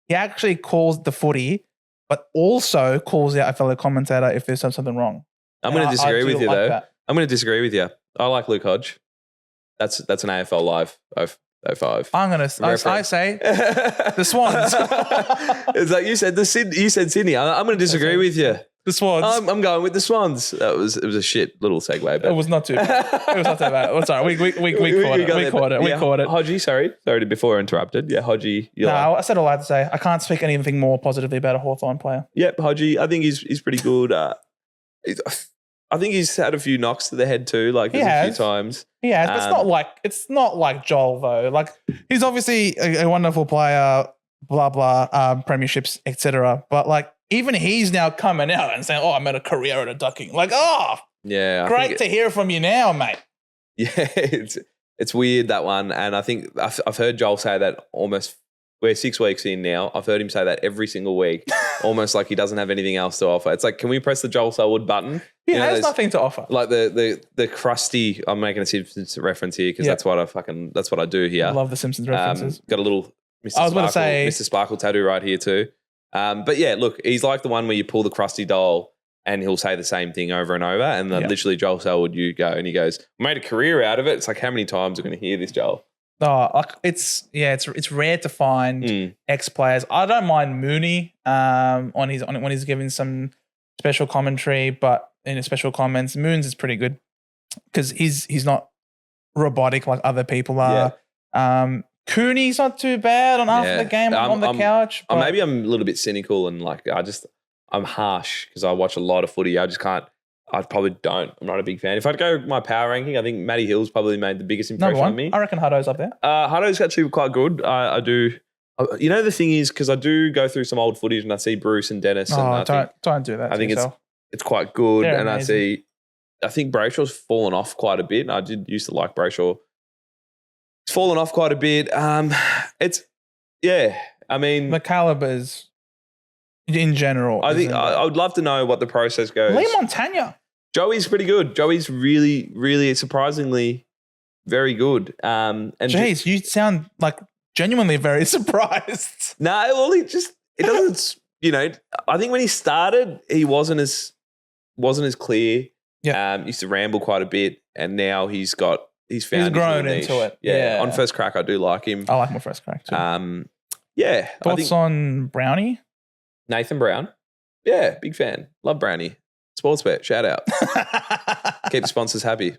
actually calls the footy, but also calls out a fellow commentator if there's something wrong. I'm going to disagree with you though. I'm going to disagree with you. I like Luke Hodge. That's an AFL Live 05. I say the Swans. It's like you said Sydney. I'm going to disagree with you. The Swans. I'm going with the Swans. It was a shit little segue. But. It was not too bad. It's all right. We caught it. We caught it. Hodgie, sorry before I interrupted. Yeah, Hodgie. I said all I had to say. I can't speak anything more positively about a Hawthorn player. Yep, Hodgie. I think he's pretty good. I think he's had a few knocks to the head too. Like a few times. He has, but it's not like Joel though. Like he's obviously a wonderful player. Blah blah. Premierships, etc. But like. Even he's now coming out and saying, "Oh, I made a career out of ducking." Like, yeah, great to hear from you now, mate. Yeah, it's weird that one, and I think I've heard Joel say that almost. We're 6 weeks in now. I've heard him say that every single week, almost like he doesn't have anything else to offer. It's like, can we press the Joel Selwood button? He has nothing to offer. Like the crusty. I'm making a Simpsons reference here because that's what I do here. I love the Simpsons references. Got a little Mr. Sparkle tattoo right here too. But yeah, look, he's like the one where you pull the crusty doll and he'll say the same thing over and over. And then literally Joel Selwood, you go and he goes, made a career out of it. It's like, how many times are we going to hear this, Joel? It's rare to find ex-players. I don't mind Mooney when he's giving some special commentary, but in his special comments, Moons is pretty good because he's not robotic like other people are. Yeah. Cooney's not too bad after the game on the couch. Maybe I'm a little bit cynical and like I'm harsh because I watch a lot of footy. I probably don't. I'm not a big fan. If I'd go my power ranking, I think Matty Hill's probably made the biggest impression on me. I reckon Hutto's up there. Hutto's actually quite good. I do. You know, the thing is, because I do go through some old footage and I see Bruce and Dennis. Don't do that. I think it's quite good. They're amazing. I think Brayshaw's fallen off quite a bit. I did used to like Brayshaw. It's fallen off quite a bit. I mean, the calibers in general. I think I would love to know what the process goes. Lee Montagna. Joey's pretty good. Joey's really, really surprisingly very good. Jeez, you sound like genuinely very surprised. No, well, it doesn't. I think when he started, he wasn't as wasn't as clear. Yeah. Used to ramble quite a bit, and now he's found He's his grown little into niche. it. Yeah. Yeah. On first crack, I do like him. I like my first crack too. Yeah. Thoughts on Brownie? Nathan Brown. Yeah, big fan. Love Brownie. Sportsbet, shout out. Keep the sponsors happy.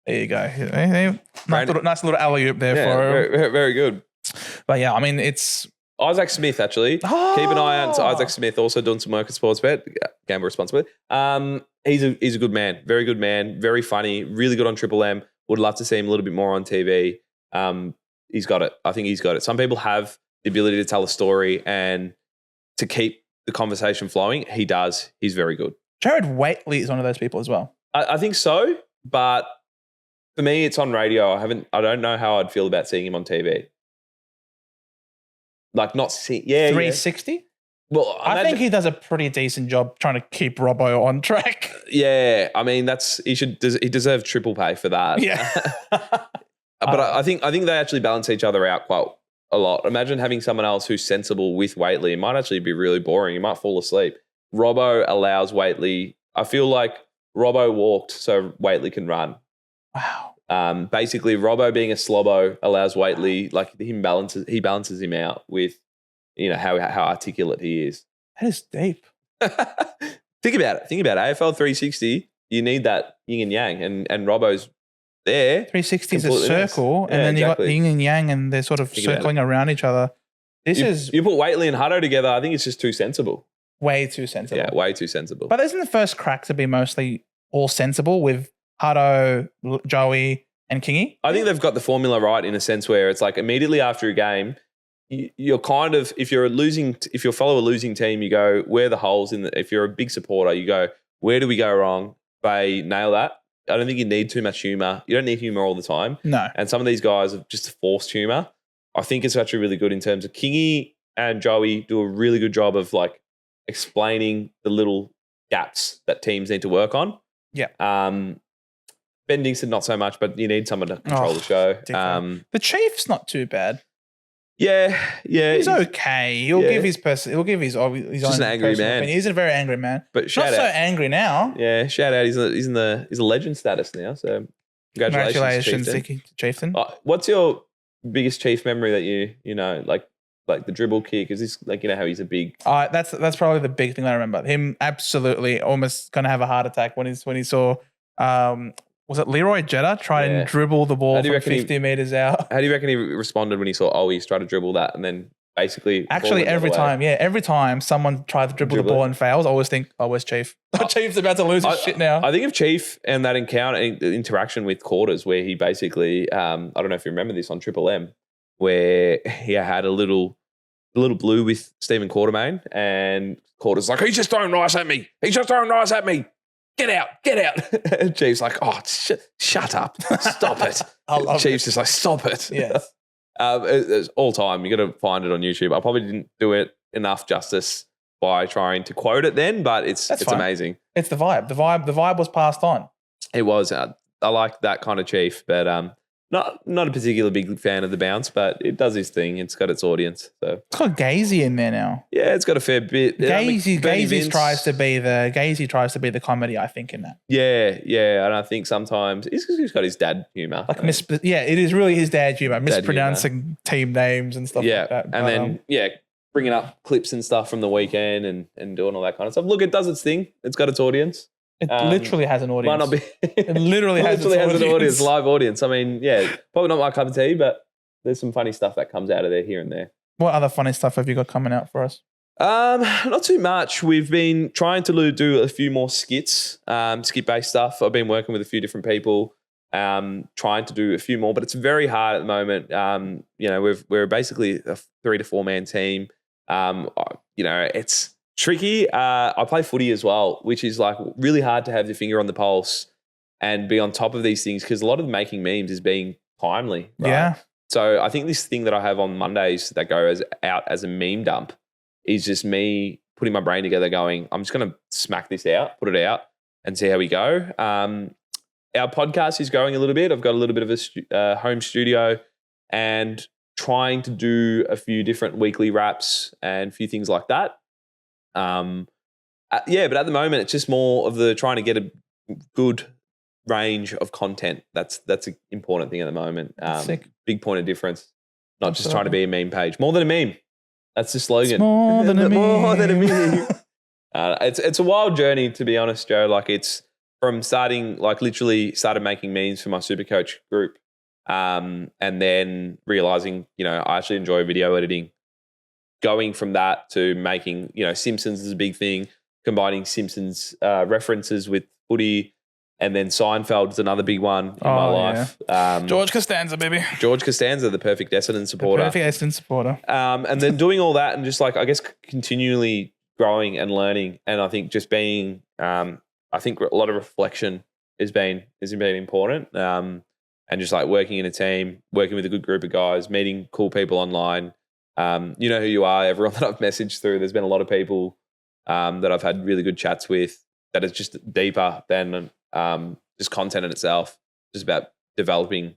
There you go. Nice little alley-oop there for him. Very, very, very good. But yeah, I mean, it's... Isaac Smith, actually. Keep an eye out to Isaac Smith, also doing some work at Sportsbet. Gamble responsibly. He's a good man. Very good man. Very funny. Really good on Triple M. Would love to see him a little bit more on TV. He's got it. I think he's got it. Some people have the ability to tell a story and to keep the conversation flowing. He does. He's very good. Jared Waitley is one of those people as well. I think so, but for me, it's on radio. I don't know how I'd feel about seeing him on TV. Like not see, 360. Yeah. Well, I think he does a pretty decent job trying to keep Robbo on track. Yeah, I mean he deserves triple pay for that. Yeah, but I think they actually balance each other out quite a lot. Imagine having someone else who's sensible with Waitley. It might actually be really boring. You might fall asleep. Robbo allows Waitley. I feel like Robbo walked so Waitley can run. Wow. Basically, Robbo being a slobbo allows Waitley, like he balances him out with, how articulate he is. That is deep. Think about it. AFL 360, you need that yin and yang, and Robbo's there. 360 is a circle, and then you got yin and yang, and they're sort of circling around each other. You put Waitley and Hutto together, I think it's just too sensible. Way too sensible. Yeah, way too sensible. But isn't the first crack to be mostly all sensible with Hutto, Joey, and Kingy? I think they've got the formula right in a sense where it's like immediately after a game, you're kind of, if you follow a losing team, you go, where are the holes in if you're a big supporter, you go, where do we go wrong? They nail that. I don't think you need too much humour. You don't need humour all the time. No. And some of these guys have just forced humour. I think it's actually really good in terms of Kingy and Joey do a really good job of like explaining the little gaps that teams need to work on. Yeah. Ben Dixon, not so much, but you need someone to control the show. The Chief's not too bad. Yeah. He's okay. He'll give his just own an angry man. Opinion. He's a very angry man. But not so angry now. Yeah, shout out. He's a legend status now. So congratulations, Chieftain. What's your biggest Chief memory that you know, like the dribble kick? Is this like, how he's a big... That's probably the big thing that I remember. Him absolutely almost going to have a heart attack when he saw... was it Leroy Jetta try and dribble the ball from 50 meters out? How do you reckon he responded when he saw he's trying to dribble that and then basically... Actually, every time someone tried to dribble the ball and fails, I always think, where's Chief? Chief's about to lose his shit now. I think of Chief and that interaction with Quarters where he basically, I don't know if you remember this on Triple M, where he had a little blue with Stephen Quartermain and Quarters like, he's just throwing rice at me. Get out. Chief's like, shut up. Stop it. Chief's just like, stop it. Yes. It's all time. You got to find it on YouTube. I probably didn't do it enough justice by trying to quote it then, but it's amazing. It's the vibe. The vibe was passed on. It was. I like that kind of Chief, but not a particular big fan of the bounce, but it does his thing. It's got its audience. So it's got Gazy in there now. Yeah, it's got a fair bit. Gazy tries to be the comedy, I think, in that. Yeah, and I think sometimes he's got his dad humor. It is really his dad humor, mispronouncing team names and stuff like that. And then bringing up clips and stuff from the weekend and doing all that kind of stuff. Look, it does its thing. It's got its audience. It literally has an audience. Might not be. It literally has an audience, live audience. I mean, probably not my cup of tea, but there's some funny stuff that comes out of there here and there. What other funny stuff have you got coming out for us? Not too much. We've been trying to do a few more skits, skit-based stuff. I've been working with a few different people, trying to do a few more, but it's very hard at the moment. We're basically a 3 to 4 man team. It's tricky. I play footy as well, which is like really hard to have your finger on the pulse and be on top of these things because a lot of making memes is being timely. Right? Yeah. So I think this thing that I have on Mondays that go out as a meme dump is just me putting my brain together going, I'm just going to smack this out, put it out and see how we go. Our podcast is growing a little bit. I've got a little bit of a home studio and trying to do a few different weekly wraps and a few things like that. Yeah, but at the moment, it's just more of the trying to get a good range of content. That's an important thing at the moment. Sick. Big point of difference. Not just Absolutely. trying to be a meme page. More than a meme. That's the slogan. It's more than a meme. More than a meme. It's a wild journey, to be honest, Joe. Like, it's from starting, like, literally started making memes for my Supercoach group, and then realizing, I actually enjoy video editing. Going from that to making, Simpsons is a big thing, combining Simpsons references with footy, and then Seinfeld is another big one in my life. Yeah. George Costanza, baby. George Costanza, the perfect Essendon supporter. Perfect Essendon supporter. And then doing all that and just, like, I guess continually growing and learning. And I think just being, I think a lot of reflection has been important. And just, like, working in a team, working with a good group of guys, meeting cool people online. You know who you are, everyone that I've messaged through. There's been a lot of people that I've had really good chats with that is just deeper than just content in itself. Just about developing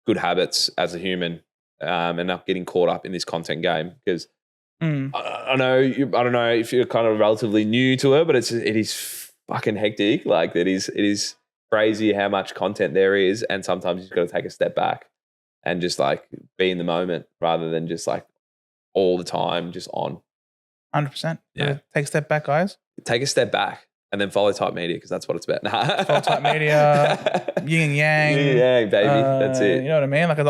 good habits as a human and not getting caught up in this content game. Because I don't know if you're kind of relatively new to it, but it is fucking hectic. Like, it is crazy how much content there is, and sometimes you've got to take a step back and just, like, be in the moment rather than just, like, all the time just on. 100%. Yeah. Take a step back, guys. Take a step back and then follow TypeMedia, because that's what it's about. Follow TypeMedia, yin and yang. Yin and yang, baby. That's it. You know what I mean? Like, a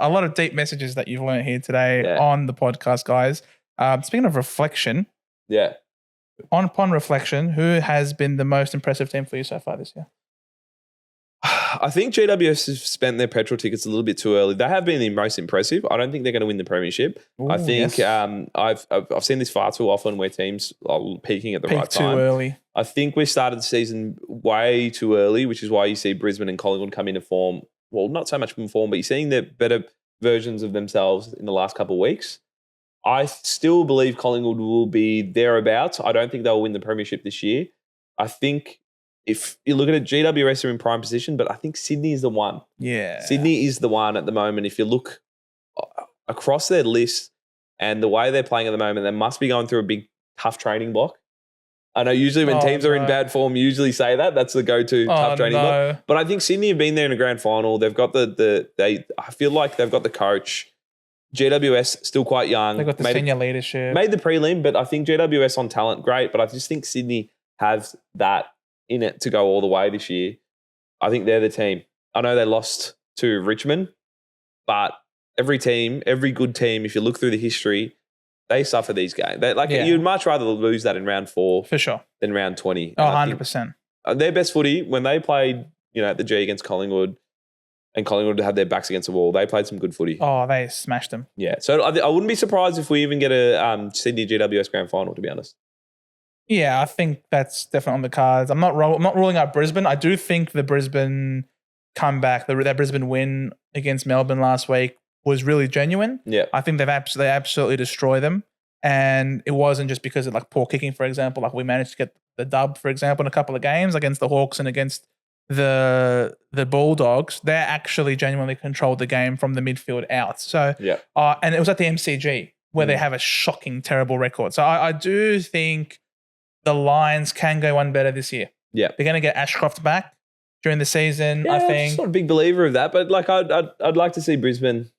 lot of deep messages that you've learned here today on the podcast, guys. Speaking of reflection, upon reflection, who has been the most impressive team for you so far this year? I think GWS have spent their petrol tickets a little bit too early. They have been the most impressive. I don't think they're going to win the premiership. Ooh, I think yes. I've seen this far too often where teams are peaking at the right Peak time. too early. I think we started the season way too early, which is why you see Brisbane and Collingwood come into form. Well, not so much from form, but you're seeing the better versions of themselves in the last couple of weeks. I still believe Collingwood will be thereabouts. I don't think they'll win the premiership this year. I think if you look at it, GWS are in prime position, but I think Sydney is the one. Yeah. Sydney is the one at the moment. If you look across their list and the way they're playing at the moment, they must be going through a big, tough training block. I know usually when teams are in bad form, you usually say that. That's the go-to tough training block. But I think Sydney have been there in a grand final. They've got I feel like they've got the coach. GWS still quite young. They've got the senior leadership. Made the prelim, but I think GWS on talent, great. But I just think Sydney has that in it to go all the way this year. I think they're the team. I know they lost to Richmond, but every good team, if you look through the history, they suffer these games. You'd much rather lose that in round 4 for sure than round 20. Oh, 100%. Their best footy, when they played, at the G against Collingwood, and Collingwood had their backs against the wall, they played some good footy. Oh, they smashed them. Yeah. So I wouldn't be surprised if we even get a Sydney GWS grand final, to be honest. Yeah, I think that's definitely on the cards. I'm not ruling out Brisbane. I do think the Brisbane comeback, that Brisbane win against Melbourne last week was really genuine. Yeah. I think they absolutely destroy them. And it wasn't just because of, like, poor kicking, for example. Like, we managed to get the dub, for example, in a couple of games against the Hawks and against the Bulldogs. They actually genuinely controlled the game from the midfield out. So, and it was at the MCG where they have a shocking, terrible record. So I do think the Lions can go one better this year. Yeah. They're going to get Ashcroft back during the season, I think. I'm not a big believer of that, but, like, I'd like to see Brisbane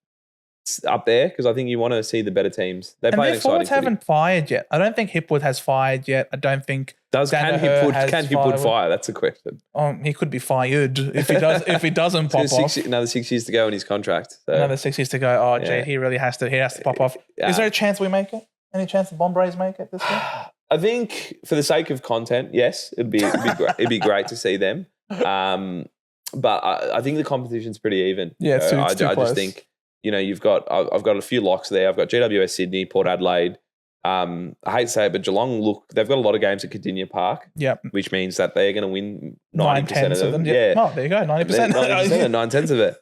up there because I think you want to see the better teams. They play an exciting forwards haven't fired yet. I don't think Hipwood has fired yet. I don't think can Hipwood fire? That's a question. He could be fired if he does. If he doesn't pop off. Another 6 years to go in his contract. So. Another 6 years to go. Oh, gee, he really has to pop off. Is there a chance we make it? Any chance the Bombrays make it this year? I think for the sake of content, yes, it'd be great. It'd be great to see them. But I think the competition's pretty even. Yeah, it's too close. I just think I've got a few locks there. I've got GWS Sydney, Port Adelaide. I hate to say it, but Geelong, they've got a lot of games at Cardinia Park. Yep. Which means that they're going to win 90% of them. Yeah. Oh, there you go, 90%. 9/10 of it.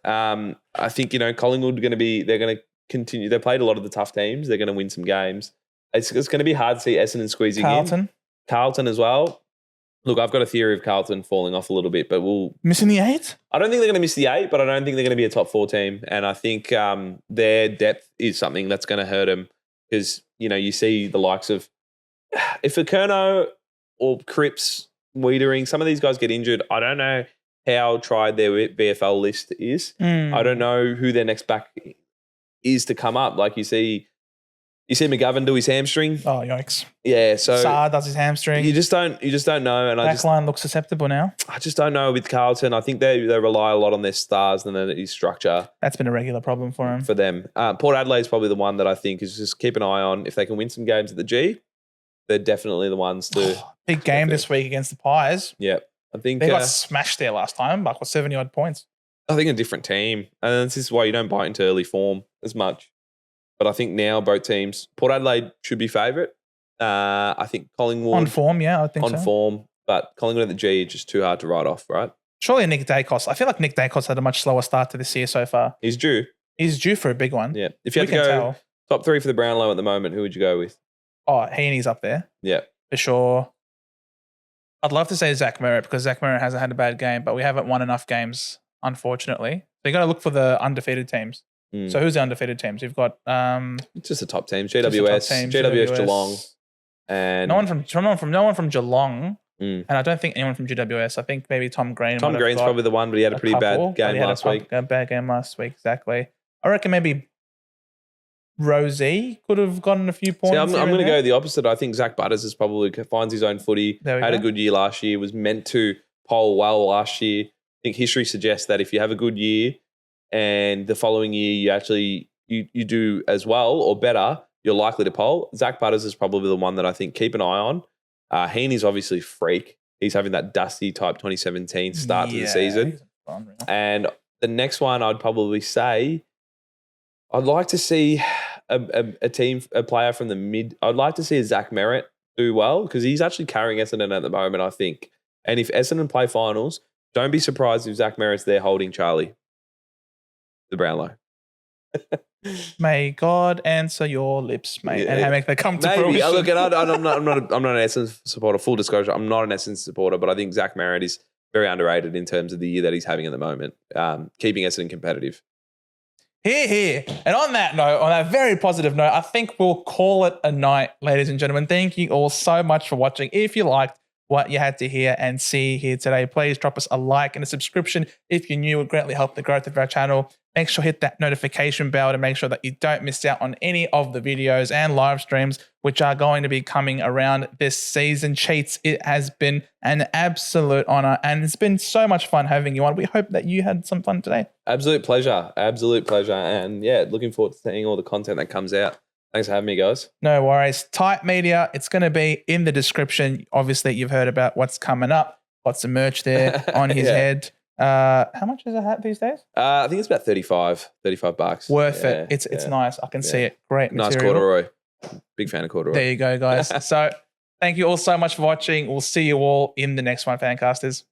I think Collingwood they're going to continue. They played a lot of the tough teams. They're going to win some games. It's going to be hard to see Essendon squeezing in. Carlton as well. Look, I've got a theory of Carlton falling off a little bit, but missing the 8? I don't think they're going to miss the 8, but I don't think they're going to be a top 4 team. And I think their depth is something that's going to hurt them because, you see the likes of if Akerno or Cripps, Wiedering, some of these guys get injured, I don't know how tried their VFL list is. I don't know who their next back is to come up. Like you see McGovern do his hamstring. Oh, yikes. Yeah, so Saar does his hamstring. You just don't know. And Backline looks susceptible now. I just don't know with Carlton. I think they rely a lot on their stars and then his structure. That's been a regular problem for him. For them. Port Adelaide is probably the one that I think is just keep an eye on. If they can win some games at the G, they're definitely the ones to. Big game this week against the Pies. Yeah. I think they got smashed there last time, like 70-odd points. I think a different team. And this is why you don't bite into early form as much. But I think now both teams, Port Adelaide should be favourite. I think Collingwood. On form, yeah, I think so. On form. But Collingwood at the G is just too hard to write off, right? Surely Nick Dacos. I feel like Nick Dacos had a much slower start to this year so far. He's due. He's due for a big one. Yeah. If you had to go top 3 for the Brownlow at the moment, who would you go with? Oh, Heaney's up there. Yeah. For sure. I'd love to say Zach Merritt because Zach Merritt hasn't had a bad game, but we haven't won enough games, unfortunately. So you got to look for the undefeated teams. So who's the undefeated teams? You've got just the top teams: GWS, Geelong, and no one from Geelong, and I don't think anyone from GWS. I think maybe Tom Green. Tom Green's probably the one, but he had a pretty bad game last week. A bad game last week, exactly. I reckon maybe Rosie could have gotten a few points. See, I'm going to go the opposite. I think Zach Butters is probably finds his own footy. Had a good year last year. Was meant to poll well last year. I think history suggests that if you have a good year and the following year you actually you do as well or better, you're likely to poll. Zach Butters is probably the one that I think keep an eye on. Heaney's obviously freak. He's having that dusty type 2017 start to the season. And the next one I'd probably say, I'd like to see a player from the mid. I'd like to see a Zach Merritt do well because he's actually carrying Essendon at the moment, I think. And if Essendon play finals, don't be surprised if Zach Merritt's there holding Charlie, the Brownlow. May God answer your lips, mate, and make that come to fruition. Look, and I'm not an Essendon supporter. Full disclosure, I'm not an Essendon supporter, but I think Zach Merritt is very underrated in terms of the year that he's having at the moment, keeping Essendon competitive. Here. And on that note, on that very positive note, I think we'll call it a night, ladies and gentlemen. Thank you all so much for watching. If you liked what you had to hear and see here today, please drop us a like and a subscription if you're new. It would greatly help the growth of our channel. Make sure to hit that notification bell to make sure that you don't miss out on any of the videos and live streams which are going to be coming around this season. Cheets, it has been an absolute honor and it's been so much fun having you on. We hope that you had some fun today. Absolute pleasure. And yeah, looking forward to seeing all the content that comes out. Thanks for having me, guys. No worries. TypeMedia, it's going to be in the description. Obviously, you've heard about what's coming up. Got some merch there on his head. How much is a hat these days? I think it's about $35. Worth it. It's nice. I can see it. Great material. Nice corduroy. Big fan of corduroy. There you go, guys. So thank you all so much for watching. We'll see you all in the next one, Fancasters.